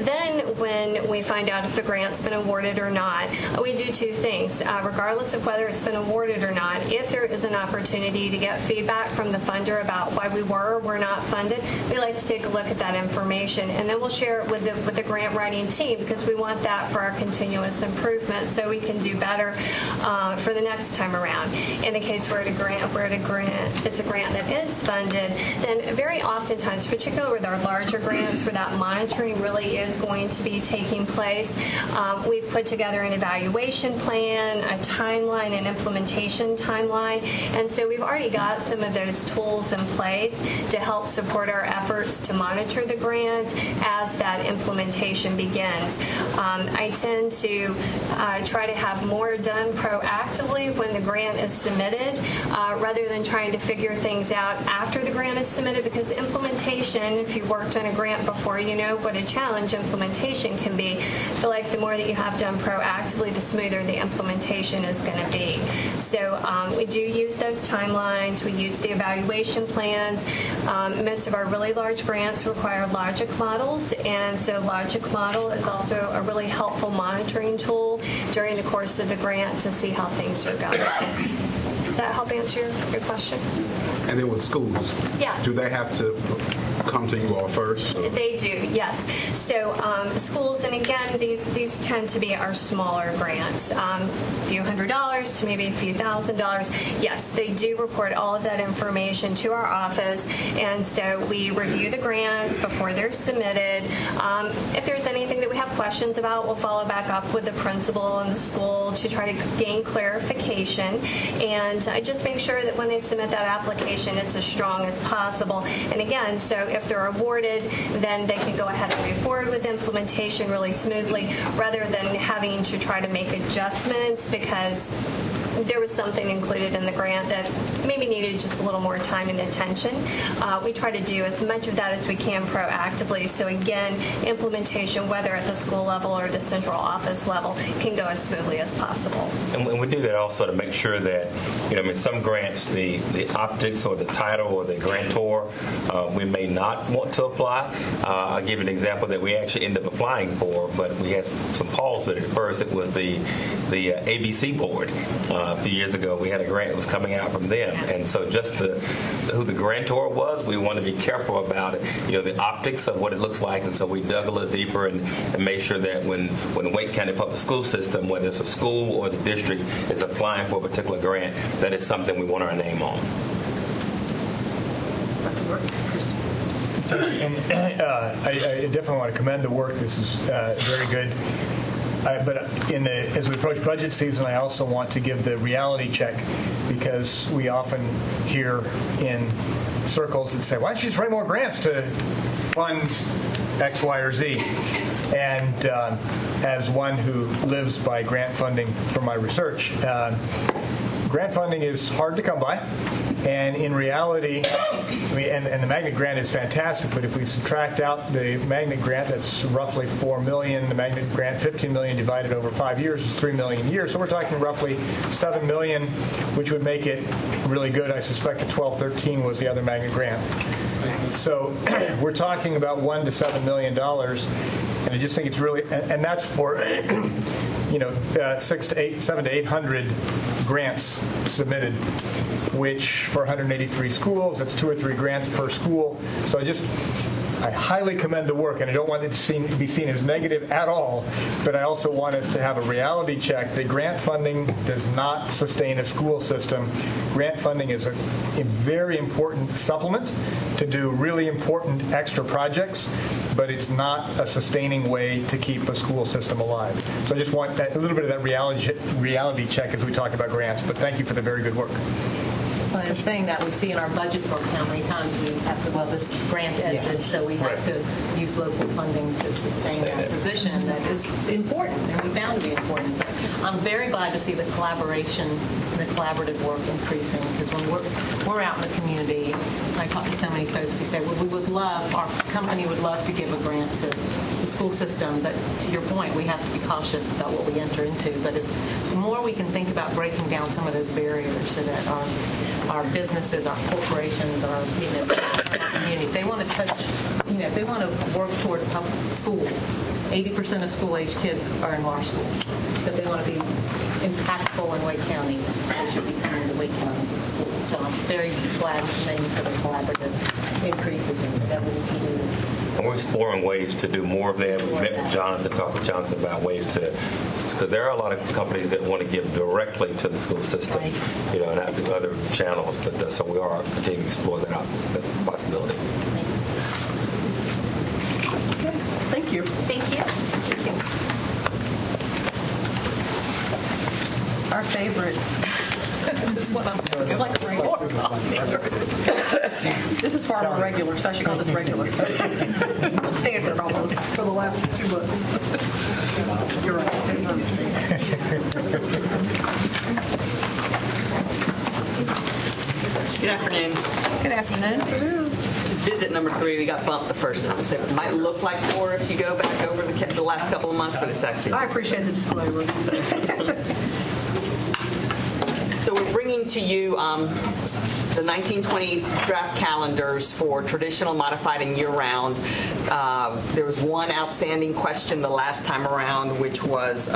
Then when we find out if the grant's been awarded or not. We do two things. Regardless of whether it's been awarded or not, if there is an opportunity to get feedback from the funder about why we were or were not funded, we like to take a look at that information, and then we'll share it with the grant writing team, because we want that for our continuous improvement so we can do better for the next time around. In the case where it's a grant that is funded, then very oftentimes, particularly with our larger grants where that monitoring really is going to be taking place, we've put together an evaluation plan, a timeline, an implementation timeline, and so we've already got some of those tools in place to help support our efforts to monitor the grant as that implementation begins. I tend to try to have more done proactively when the grant is submitted rather than trying to figure things out after the grant is submitted, because implementation, if you've worked on a grant before, you know what a challenge implementation can be. I feel like the more that you have done proactively, the smoother the implementation is going to be. So we do use those timelines. We use the evaluation plans. Most of our really large grants require logic models, and so logic model is also a really helpful monitoring tool during the course of the grant to see how things are going. Does that help answer your question? And then with schools, do they have to come to you all first? Or? They do, yes. So schools, and again, these tend to be our smaller grants, a few $100s to maybe a few $1,000s. Yes, they do report all of that information to our office, and so we review the grants before they're submitted. If there's anything that we have questions about, we'll follow back up with the principal and the school to try to gain clarification, and just make sure that when they submit that application, it's as strong as possible. And again, so if they're awarded, then they can go ahead and move forward with implementation really smoothly rather than having to try to make adjustments because there was something included in the grant that maybe needed just a little more time and attention. We try to do as much of that as we can proactively. So again, implementation, whether at the school level or the central office level, can go as smoothly as possible. And we do that also to make sure that, some grants, the optics or the title or the grantor, we may not want to apply. I'll give you an example that we actually ended up applying for, but we had some pause with it. First, it was the ABC board. A few years ago, we had a grant that was coming out from them, and so just who the grantor was, we want to be careful about it. The optics of what it looks like, and so we dug a little deeper and made sure that when the Wake County Public School System, whether it's a school or the district, is applying for a particular grant, that is something we want our name on. And I definitely want to commend the work. This is very good. But as we approach budget season, I also want to give the reality check, because we often hear in circles that say, why don't you just write more grants to fund X, Y, or Z? And as one who lives by grant funding for my research, grant funding is hard to come by. And in reality, and the magnet grant is fantastic, but if we subtract out the magnet grant, that's roughly $4 million. The magnet grant, $15 million divided over 5 years is $3 million a year. So we're talking roughly $7 million, which would make it really good. I suspect the 12-13 was the other magnet grant. So we're talking about $1 to $7 million, and I just think it's really, and that's for 700 to 800 grants submitted, which for 183 schools, that's 2 or 3 grants per school. So I highly commend the work, and I don't want it to be seen as negative at all, but I also want us to have a reality check that grant funding does not sustain a school system. Grant funding is a very important supplement to do really important extra projects, but it's not a sustaining way to keep a school system alive. So I just want a little bit of that reality check as we talk about grants, but thank you for the very good work. Well, in saying that, we see in our budget book how many times we have to, this grant ended, so we have to use local funding to sustain that position. That is important, and we found to be important. But I'm very glad to see the collaboration and the collaborative work increasing, because when we're out in the community, I talk to so many folks who say, well, our company would love to give a grant to the school system, but to your point, we have to be cautious about what we enter into. But the more we can think about breaking down some of those barriers so that our businesses, our corporations, our community, if they want to touch if they want to work toward public schools, 80% of school-age kids are in our schools. So if they want to be impactful in Wake County, they should be coming to Wake County schools. So I'm very glad for the collaborative increases in that we can do. And we're exploring ways to do more of that. We met with Jonathan, talked with Jonathan about ways to, because there are a lot of companies that want to give directly to the school system, you know, not through other channels. But so we are continuing to explore that possibility. Okay, thank you. Thank you. Thank you. Our favorite. This is what I'm doing. It's like a This is far more regular, so I should call this regular. Standard almost for the last 2 months. You're right. Good afternoon. Good afternoon. Just visit number 3. We got bumped the first time, so it might look like 4 if you go back over the last couple of months, but it's actually. I appreciate the disclaimer. So we're bringing to you the 1920 draft calendars for traditional, modified, and year-round. There was one outstanding question the last time around, which was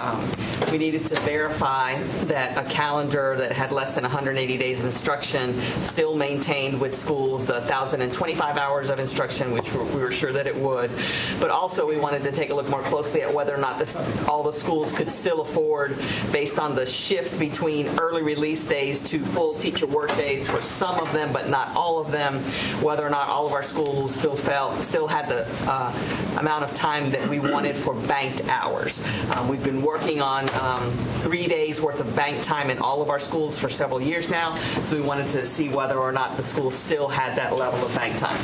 we needed to verify that a calendar that had less than 180 days of instruction still maintained with schools the 1,025 hours of instruction, which we were sure that it would. But also we wanted to take a look more closely at whether or not all the schools could still afford, based on the shift between early release days to full teacher work days for some of them, but not all of them, whether or not all of our schools still had the amount of time that we wanted for banked hours. We've been working on 3 days worth of bank time in all of our schools for several years now, so we wanted to see whether or not the schools still had that level of bank time.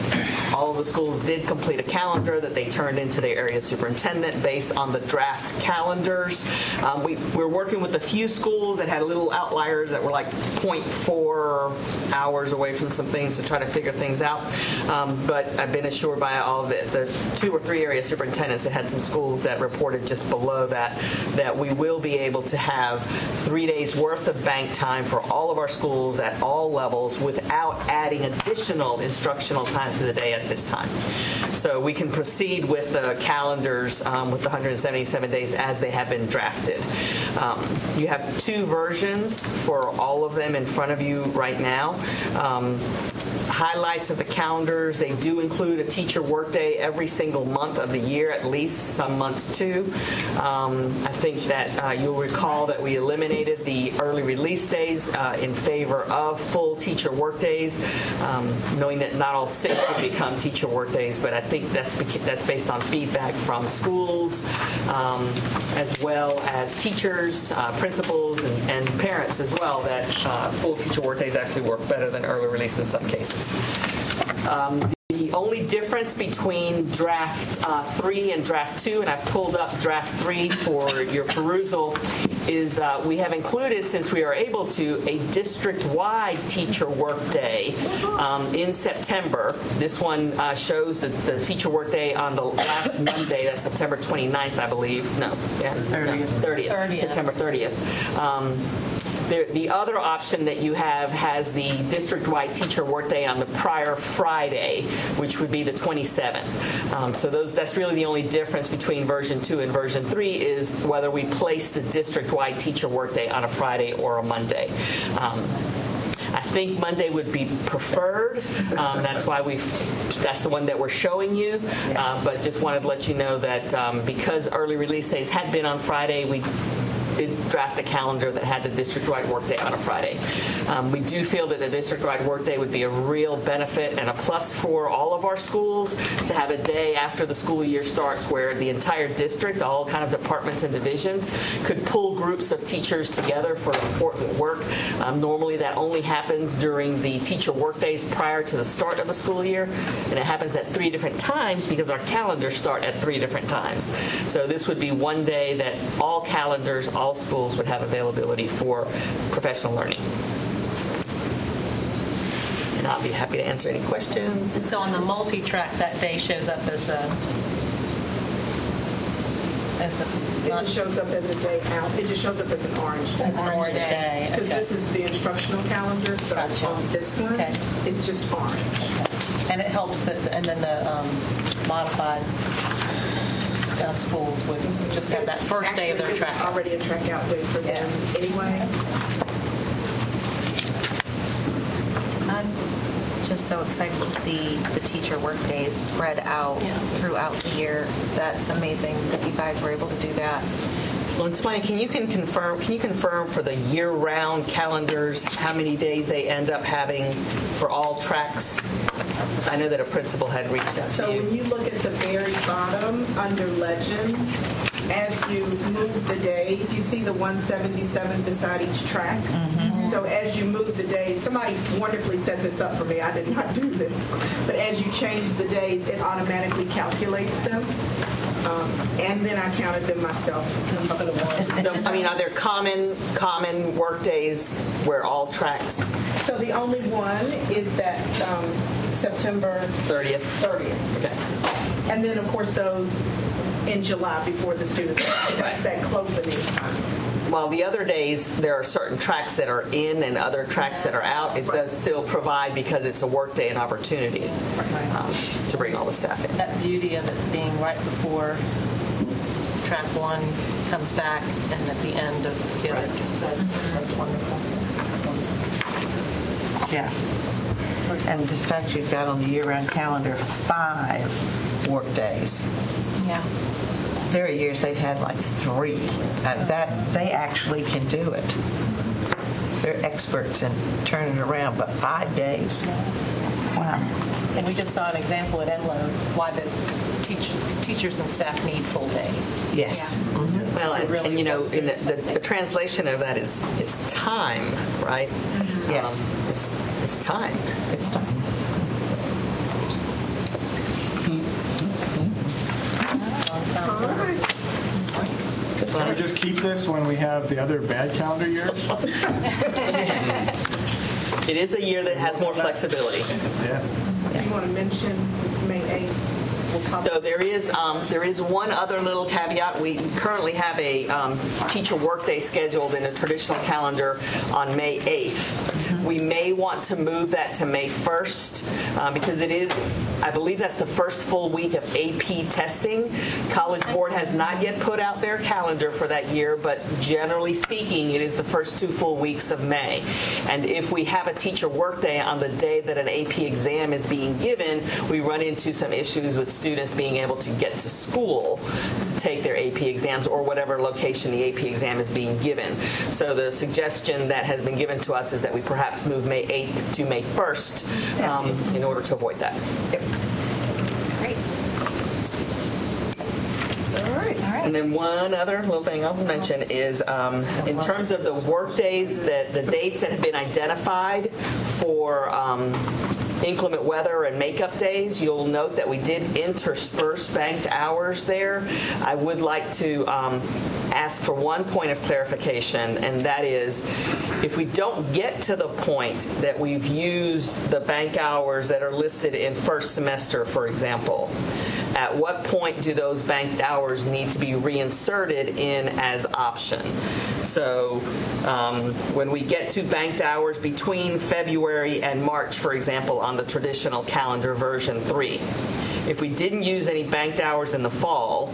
All of the schools did complete a calendar that they turned into their area superintendent based on the draft calendars. We're working with a few schools that had little outliers that were like 0.4 hours away from some things to try to figure things out. But I've been assured by all of the 2 or 3 area superintendents that had some schools that reported just below that we will be able to have 3 days worth of bank time for all of our schools at all levels without adding additional instructional time to the day at this time. So we can proceed with the calendars with the 177 days as they have been drafted. You have 2 versions for all of them in front of you right now. Highlights of the calendars, they do include a teacher workday every single month of the year, at least, some months too. I think that you'll recall that we eliminated the early release days in favor of full teacher workdays, knowing that not all 6 would become teacher workdays, but I think that's based on feedback from schools, as well as teachers, principals, and parents as well, that full teacher workdays actually work better than early release in some cases. The only difference between draft 3 and draft 2, and I've pulled up draft 3 for your perusal, is we have included, since we are able to, a district-wide teacher workday in September. This one shows the teacher workday on the last Monday, that's September 29th, I believe. No, 30th. September 30th. The other option that you have has the district-wide teacher workday on the prior Friday, which would be the 27th. So that's really the only difference between version 2 and version 3, is whether we place the district-wide teacher workday on a Friday or a Monday. I think Monday would be preferred. That's why that's the one that we're showing you. But just wanted to let you know that because early release days had been on Friday, we did draft a calendar that had the district-wide workday on a Friday. We do feel that the district-wide workday would be a real benefit and a plus for all of our schools to have a day after the school year starts where the entire district, all kind of departments and divisions, could pull groups of teachers together for important work. Normally that only happens during the teacher workdays prior to the start of the school year, and it happens at 3 different times because our calendars start at 3 different times. So this would be one day that all calendars, all schools would have availability for professional learning. And I'll be happy to answer any questions. So on the multi-track, that day shows up as a it just shows up as a day out. It just shows up as an orange day. An orange day. Because this is the instructional calendar, so on this one, it's just orange. And it helps that, and then the modified schools would just have that first day of their track. It's already a track out day for them anyway. I'm just so excited to see the teacher work days spread out throughout the year. That's amazing that you guys were able to do that. Well, it's funny. Can you confirm for the year-round calendars how many days they end up having for all tracks? I know that a principal had reached out to you. So when you look at the very bottom under legend, as you move the days, you see the 177 beside each track. So as you move the days, somebody wonderfully set this up for me. I did not do this. But as you change the days, it automatically calculates them. And then I counted them myself. So, I mean, are there common work days where all tracks? So the only one is that September 30th. Okay. And then, of course, those in July before the students. That's that closing time. While the other days, there are certain tracks that are in and other tracks that are out, it does still provide, because it's a work day, an opportunity to bring all the staff in. That beauty of it being right before track one comes back and at the end of the other. So that's wonderful. Yeah. And the fact you've got on the year-round calendar 5 work days. Yeah. There are years they've had like 3. That they actually can do it. They're experts in turning it around, but 5 days. Wow. And we just saw an example at Enloe why the teachers and staff need full days. Yes. Yeah. Mm-hmm. Well, and you know, in the translation of that is time, right? Yes. It's time. It's time. Can we just keep this when we have the other bad calendar years? It is a year that has more flexibility. Yeah. Do you want to mention May 8th? So there is one other little caveat. We currently have a teacher workday scheduled in a traditional calendar on May 8th. We may want to move that to May 1st because it is, I believe that's the first full week of AP testing. College Board has not yet put out their calendar for that year, but generally speaking, it is the first 2 full weeks of May. And if we have a teacher workday on the day that an AP exam is being given, we run into some issues with students being able to get to school to take their AP exams or whatever location the AP exam is being given. So the suggestion that has been given to us is that we perhaps move May 8th to May 1st in order to avoid that. Yep. Great. All right. And then one other little thing I'll mention is in terms of the work days, the dates that have been identified for inclement weather and makeup days, you'll note that we did intersperse banked hours there. I would like to ask for one point of clarification, and that is if we don't get to the point that we've used the bank hours that are listed in first semester, for example, at what point do those banked hours need to be reinserted in as option? So when we get to banked hours between February and March, for example, on the traditional calendar version 3, if we didn't use any banked hours in the fall,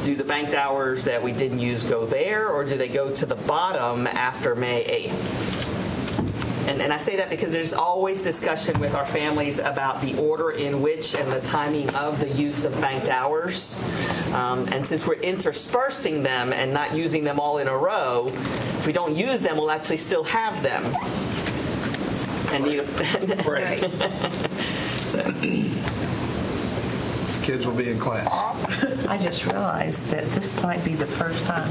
do the banked hours that we didn't use go there, or do they go to the bottom after May 8th? And I say that because there's always discussion with our families about the order in which and the timing of the use of banked hours. And since we're interspersing them and not using them all in a row, if we don't use them, we'll actually still have them. And need a break. So. Kids will be in class. I just realized that this might be the first time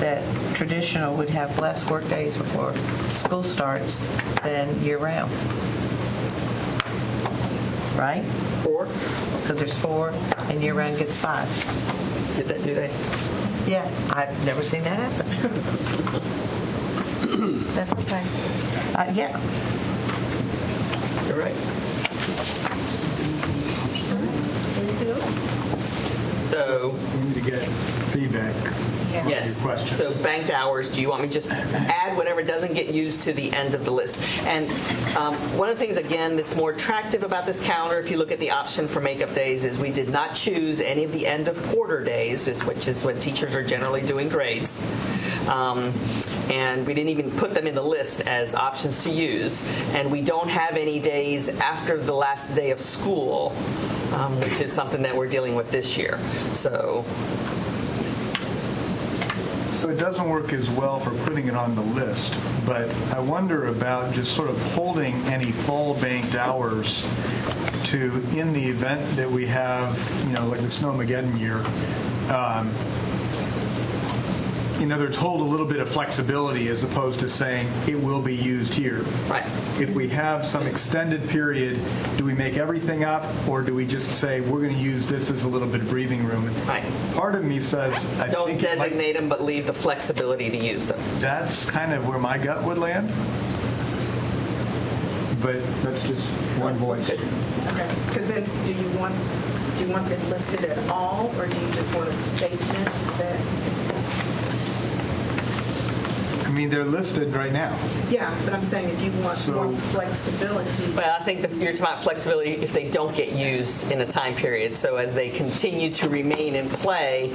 that traditional would have less work days before school starts than year-round. Right? 4? Because there's 4, and year-round gets 5. Did that do that? Yeah, I've never seen that happen. That's okay. Yeah. You're right. So we need to get feedback. Yeah. part Yes. of your question. So banked hours, do you want me to just add whatever doesn't get used to the end of the list? And one of the things, again, that's more attractive about this calendar, if you look at the option for makeup days, is we did not choose any of the end of quarter days, which is when teachers are generally doing grades. And we didn't even put them in the list as options to use. And we don't have any days after the last day of school, which is something that we're dealing with this year. So it doesn't work as well for putting it on the list, but I wonder about just sort of holding any fall banked hours to, in the event that we have, like the Snowmageddon year, in other words, hold a little bit of flexibility as opposed to saying it will be used here. Right. If we have some extended period, do we make everything up, or do we just say we're going to use this as a little bit of breathing room? Right. Part of me says don't designate them, but leave the flexibility to use them. That's kind of where my gut would land. But that's just one voice. Okay. Because then, do you want them listed at all, or do you just want a statement that? I mean, they're listed right now. Yeah, but I'm saying if you want more flexibility. Well, I think that you're talking about flexibility if they don't get used in a time period. So as they continue to remain in play,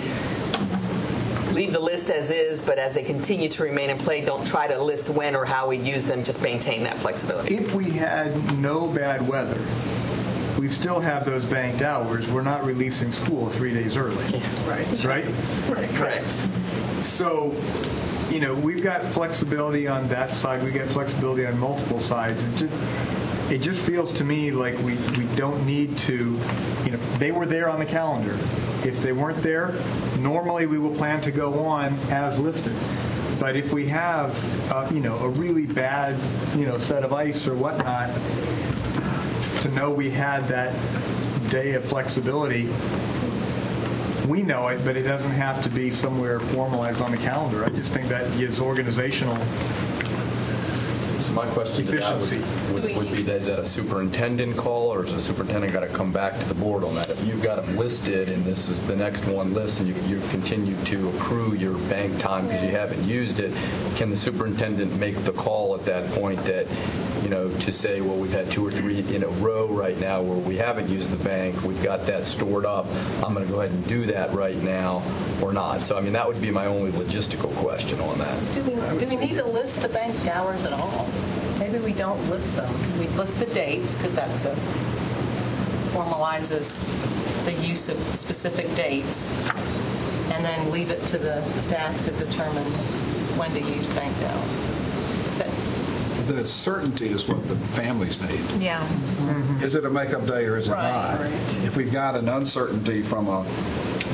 leave the list as is, but as they continue to remain in play, don't try to list when or how we use them, just maintain that flexibility. If we had no bad weather, we still have those banked hours. We're not releasing school 3 days early. Right. Right? That's correct. So, we've got flexibility on that side. We've got flexibility on multiple sides. It just feels to me like we don't need to, they were there on the calendar. If they weren't there, normally we will plan to go on as listed. But if we have, a really bad, set of ice or whatnot, to know we had that day of flexibility, we know it, but it doesn't have to be somewhere formalized on the calendar. I just think that gives organizational So my question efficiency. To that would be, is that a superintendent call, or is the superintendent got to come back to the board on that? If you've got them listed and this is the next one list and you continue to accrue your bank time because you haven't used it, can the superintendent make the call at that point that, to say, well, we've had 2 or 3 in a row right now where we haven't used the bank, we've got that stored up, I'm going to go ahead and do that right now or not? So, that would be my only logistical question on that. Do we need to list the banked hours at all? Maybe we don't list them. We list the dates because that's formalizes the use of specific dates, and then leave it to the staff to determine when to use banked hours. The certainty is what the families need. Yeah. Is it a makeup day or is it not? Right. If we've got an uncertainty from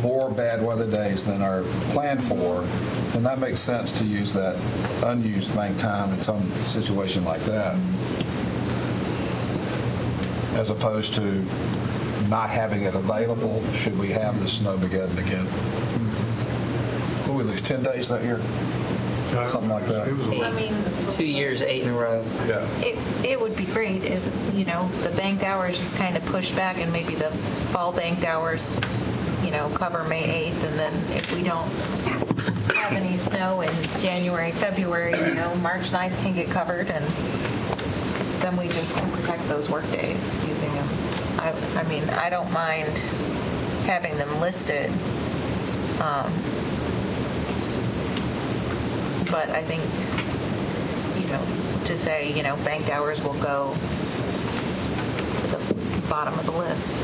more bad weather days than are planned for, then that makes sense to use that unused bank time in some situation like that, as opposed to not having it available should we have the Snowmageddon again. Will we lose 10 days that year? Something like that. 2 years, 8 in a row. Yeah. It would be great if, the banked hours just kind of push back, and maybe the fall banked hours, cover May 8th, and then if we don't have any snow in January, February, March 9th can get covered, and then we just can protect those work days using them. I don't mind having them listed, but I think, to say, banked hours will go to the bottom of the list.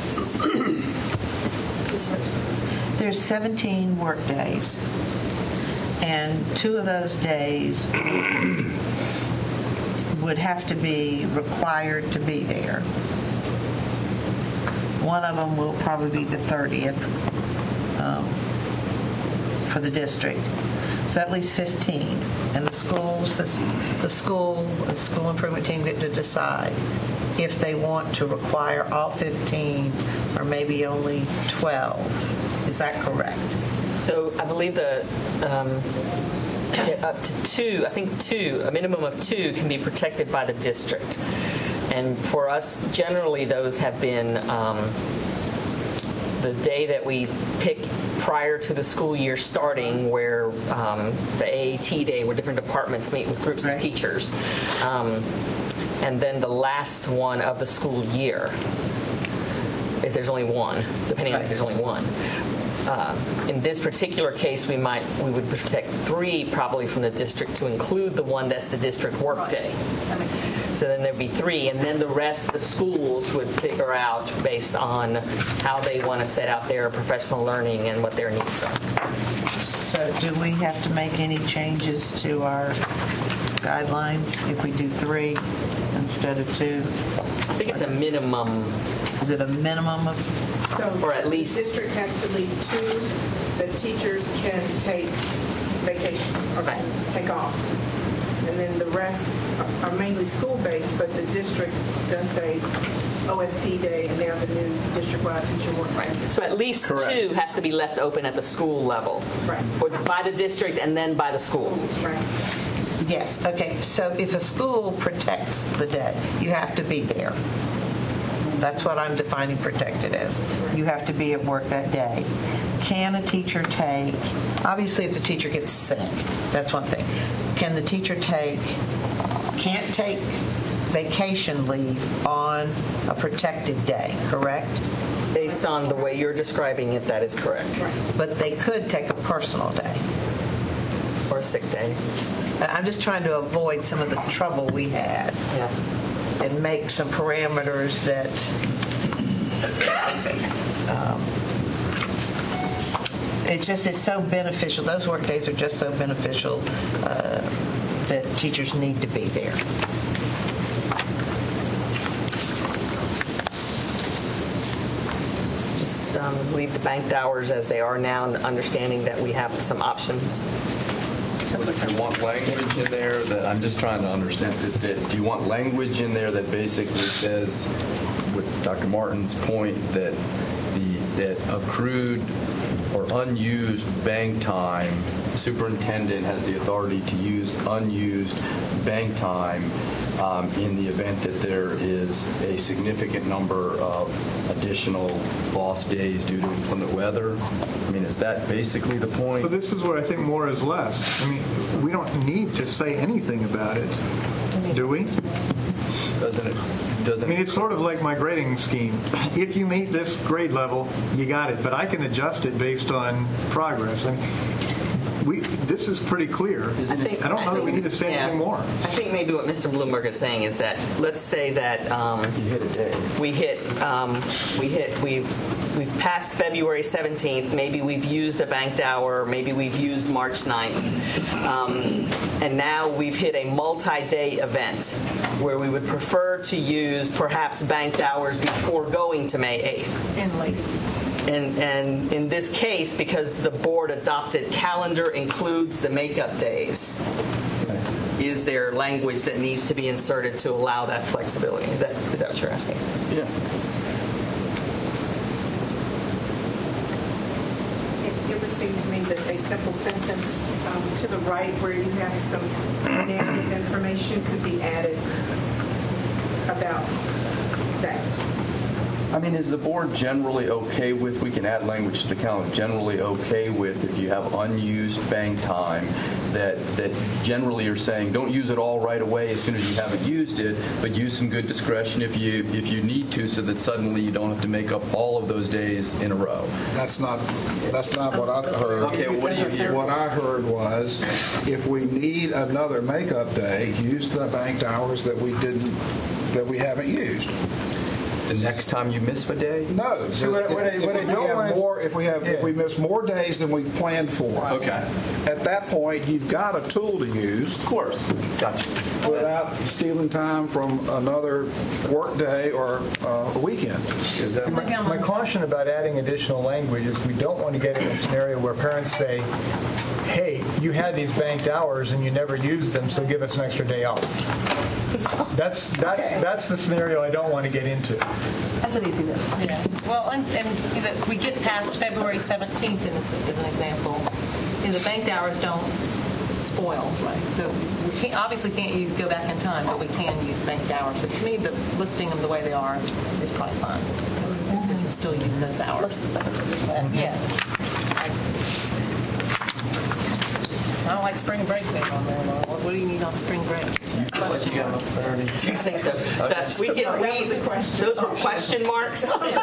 There's 17 work days, and 2 of those days would have to be required to be there. One of them will probably be the 30th for the district. So at least 15. And the school improvement team get to decide if they want to require all 15 or maybe only 12. Is that correct? So I believe up to 2, I think 2, a minimum of 2 can be protected by the district. And for us, generally those have been the day that we pick prior to the school year starting, where the AAT day, where different departments meet with groups of teachers, and then the last one of the school year, if there's only one, depending on if there's only one. In this particular case, we would protect 3 probably from the district to include the one that's the district work day. That makes sense. So then there'd be 3, and then the rest of the schools would figure out based on how they want to set out their professional learning and what their needs are. So do we have to make any changes to our guidelines if we do 3 instead of 2? I think it's a minimum. Is it a minimum of? So or at least the district has to leave 2. The teachers can take vacation or take off. And then the rest are mainly school-based, but the district does say OSP day, and they're the new district-wide teacher work. Right. So at least 2 have to be left open at the school level. Right. Or by the district and then by the school. Right. Yes. Okay. So if a school protects the day, you have to be there. That's what I'm defining protected as. You have to be at work that day. Can a teacher take, obviously if the teacher gets sick, that's one thing. Can the teacher can't take vacation leave on a protected day, correct? Based on the way you're describing it, that is correct. But they could take a personal day. Or a sick day. I'm just trying to avoid some of the trouble we had. Yeah. And make some parameters that it's so beneficial. Those work days are just so beneficial that teachers need to be there. Just leave the banked hours as they are now, and understanding that we have some options. Do you want language in there that, I'm just trying to understand, do you want language in there that basically says, with Dr. Martin's point, that accrued or unused bank time, the superintendent has the authority to use unused bank time in the event that there is a significant number of additional lost days due to inclement weather? I mean, is that basically the point? So this is where I think more is less. I mean, we don't need to say anything about it, do we? Doesn't it? I mean, it's sort of like my grading scheme. If you meet this grade level, you got it. But I can adjust it based on progress. I mean, this is pretty clear. I don't know that we need to say anything more. I think maybe what Mr. Bloomberg is saying is that, let's say that you hit a day. We've passed February 17th. Maybe we've used a banked hour. Maybe we've used March 9th. And now we've hit a multi-day event where we would prefer to use perhaps banked hours before going to May 8th. And late. And in this case, because the board adopted calendar includes the makeup days, is there language that needs to be inserted to allow that flexibility? Is that what you're asking? Yeah. It would seem to me that a simple sentence to the right where you have some narrative information could be added about that. I mean, is the board generally okay with, we can add language to the calendar, generally okay with if you have unused bank time that generally you're saying don't use it all right away as soon as you haven't used it, but use some good discretion if you need to, so that suddenly you don't have to make up all of those days in a row. That's not what I've heard. Okay, well, what do you hear? What I heard was if we need another makeup day, use the banked hours that we haven't used. The next time you miss a day? No. So if we miss more days than we've planned for, okay. At that point, you've got a tool to use. Of course. Gotcha. Without stealing time from another work day or a weekend. My caution about adding additional language is we don't want to get in a scenario where parents say, hey, you had these banked hours and you never used them, so give us an extra day off. That's the scenario I don't want to get into. That's an easy no. Yeah. Well, and we get past February 17th as an example. The banked hours don't spoil, right? So we obviously can't go back in time, but we can use banked hours. So to me, the listing them the way they are is probably fine because we can still use them. those hours. Less is better for me. Yeah. I don't like spring break being on there. What do you need on spring break? We can read. Those were question marks. So, That's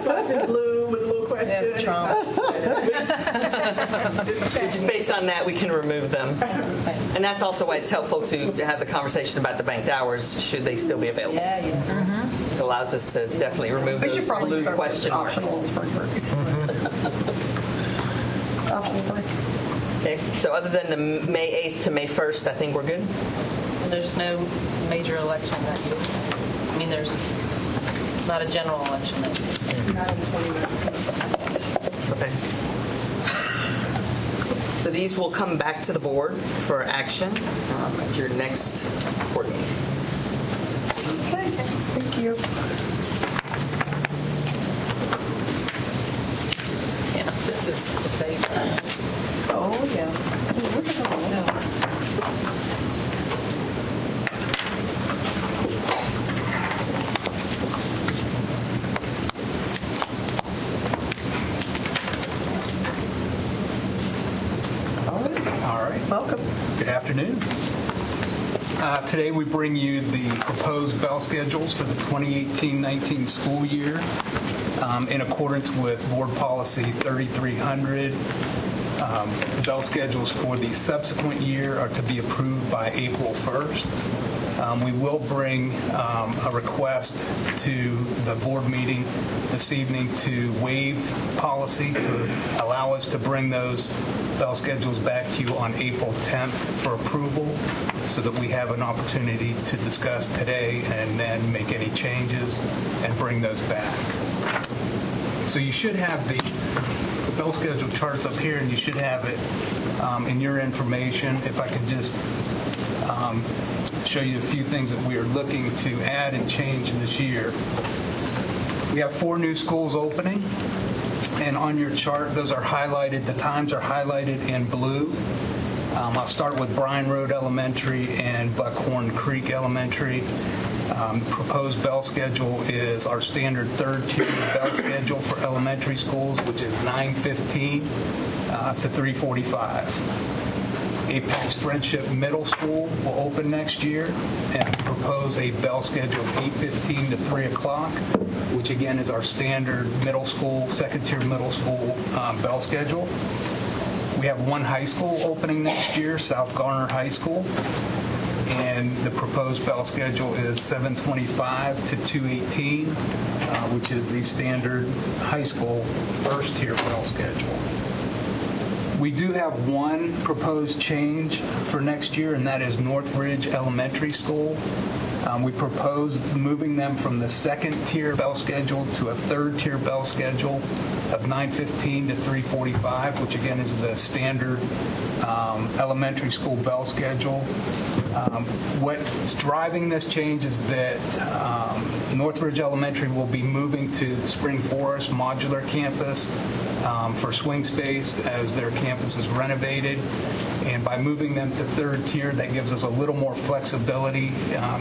why it's in blue with a little question. just based on that, we can remove them. And that's also why it's helpful to have the conversation about the banked hours, should they still be available. It allows us to definitely remove those blue question marks. Okay, so other than the May 8th to May 1st, I think we're good? There's no major election that year. I mean, there's not a general election that year. Not in 2019. Okay. So these will come back to the board for action at your next board meeting. Okay, thank you. Yeah, this is the favorite. Oh, yeah. All right. Welcome. Good afternoon. Today we bring you the proposed bell schedules for the 2018-19 school year in accordance with Board Policy 3300. Bell schedules for the subsequent year are to be approved by April 1st. We will bring a request to the board meeting this evening to waive policy to allow us to bring those bell schedules back to you on April 10th for approval so that we have an opportunity to discuss today and then make any changes and bring those back. So you should have the bell schedule charts up here, and you should have it in your information. If I could just show you a few things that we are looking to add and change this year. We have 4 new schools opening, and on your chart, those are highlighted. The times are highlighted in blue. I'll start with Bryan Road Elementary and Buckhorn Creek Elementary. Proposed bell schedule is our standard third tier bell schedule for elementary schools, which is 9:15 to 3:45. Apex Friendship Middle School will open next year and propose a bell schedule of 8:15 to 3 o'clock, which again is our standard middle school, second tier middle school bell schedule. We have 1 high school opening next year, South Garner High School, and the proposed bell schedule is 7:25 to 2:18, which is the standard high school first tier bell schedule. We do have 1 proposed change for next year, and that is Northridge Elementary School. We propose moving them from the second tier bell schedule to a third tier bell schedule of 9:15 to 3:45, which again is the standard elementary school bell schedule. What's driving this change is that Northridge Elementary will be moving to the Spring Forest Modular Campus for swing space as their campus is renovated. And by moving them to third tier, that gives us a little more flexibility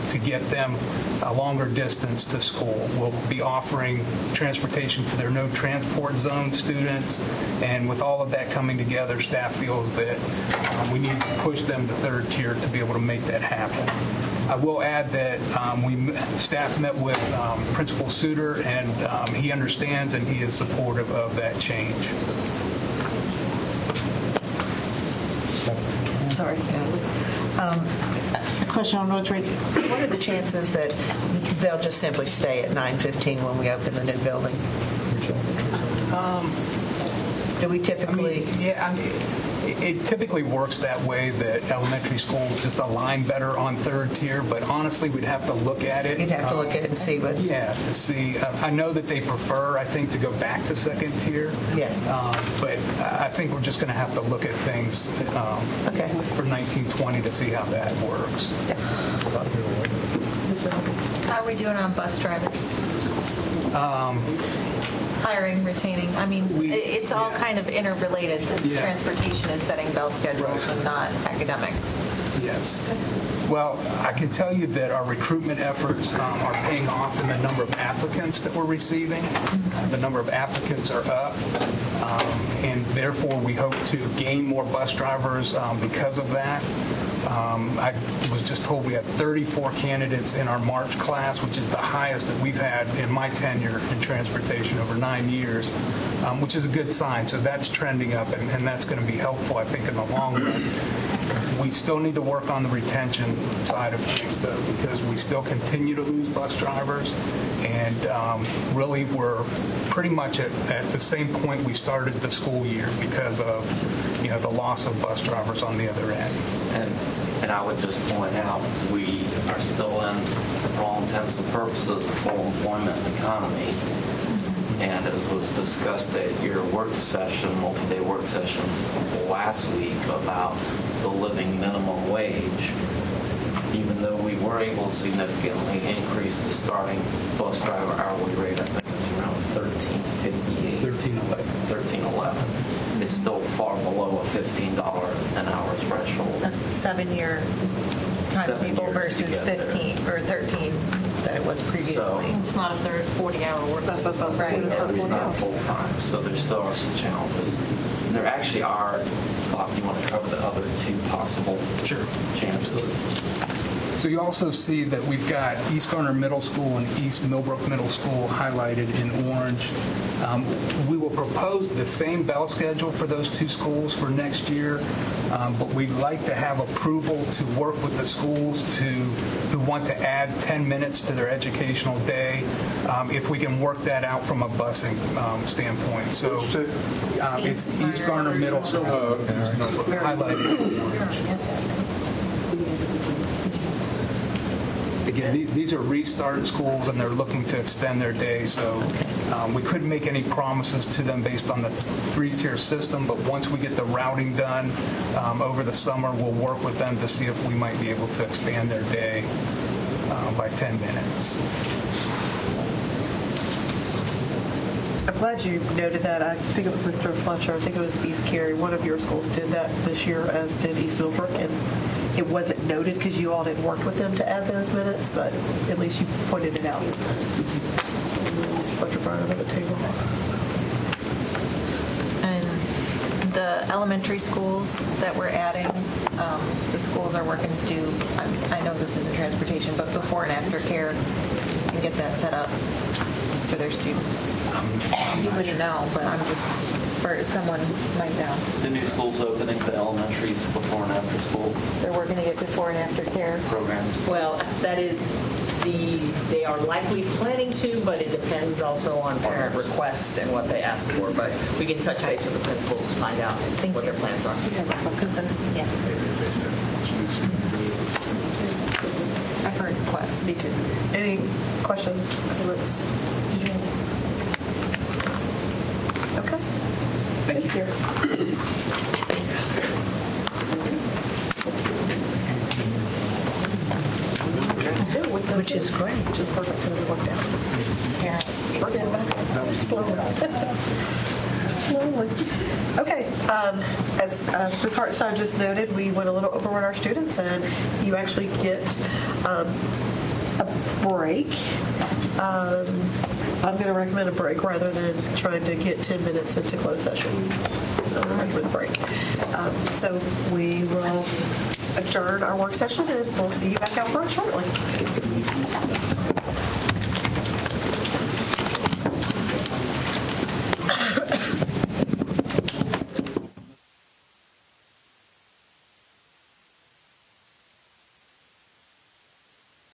to get them a longer distance to school. We'll be offering transportation to their no transport zone students, and with all of that coming together, staff feels that we need to push them to third tier to be able to make that happen. I will add that staff met with Principal Suter, and he understands and he is supportive of that change. Sorry. A question on Northridge. What are the chances that they'll just simply stay at 9:15 when we open the new building? Do we typically? It typically works that way, that elementary schools just align better on third tier, but honestly, we'd have to look at it. You'd have to look at it and see what. Yeah, to see. I know that they prefer, I think, to go back to second tier. Yeah. But I think we're just going to have to look at things for 1920 to see how that works. Yeah. How are we doing on bus drivers? Hiring, retaining. I mean, it's all kind of interrelated. This transportation is setting bell schedules and not academics. Yes. Well, I can tell you that our recruitment efforts are paying off in the number of applicants that we're receiving. The number of applicants are up, and therefore we hope to gain more bus drivers because of that. I was just told we had 34 candidates in our March class, which is the highest that we've had in my tenure in transportation over 9 years, which is a good sign. So that's trending up, and that's going to be helpful, I think, in the long run. We still need to work on the retention side of things, though, because we still continue to lose bus drivers, and really we're pretty much at the same point we started the school year because of the loss of bus drivers on the other end. And I would just point out, we are still in, for all intents and purposes, a full employment economy. And as was discussed at your work session, multi-day work session last week about the living minimum wage, even though we were able to significantly increase the starting bus driver hourly rate, I think it's around $13.58. $13.11. It's still far below a $15 an hour threshold. That's a 7-year timetable versus 15 or 13 that it was previously. So, it's not a 40-hour work. That's what I was right. It's not full-time, so there still are some challenges. And there actually are, Bob, do you want to cover the other two possible chances? So you also see that we've got East Garner Middle School and East Millbrook Middle School highlighted in orange. We will propose the same bell schedule for those two schools for next year, but we'd like to have approval to work with the schools who want to add 10 minutes to their educational day, if we can work that out from a busing standpoint. So it's East Garner Middle School highlighted in orange. Again, these are restart schools, and they're looking to extend their day, so we couldn't make any promises to them based on the 3-tier system, but once we get the routing done over the summer, we'll work with them to see if we might be able to expand their day by 10 minutes. I'm glad you noted that. I think it was Mr. Fletcher. I think it was East Cary. One of your schools did that this year, as did East Millbrook, and it wasn't noted because you all didn't work with them to add those minutes, but at least you pointed it out. Mr. Fletcher brought it on the table. And the elementary schools that we're adding, the schools are working to do, I know this isn't transportation, but before and after care, and get that set up for their students. You wouldn't know, but I'm just, for someone might know. The new school's opening, the elementaries before and after school. They're working to get before and after care programs. Well, that is they are likely planning to, but it depends also on parent requests and what they ask for. But we can touch base with the principals to find out what their plans are. Yeah. I've heard requests. Me too. Any questions? Okay. Thank you. Which is great. Which is perfect to work down. We're getting back. Slowly. Okay. As Ms. Hartstein just noted, we went a little over with our students, and you actually get a break. I'm going to recommend a break rather than trying to get 10 minutes into closed session. So I'll recommend a break. So we will adjourn our work session, and we'll see you back out front shortly.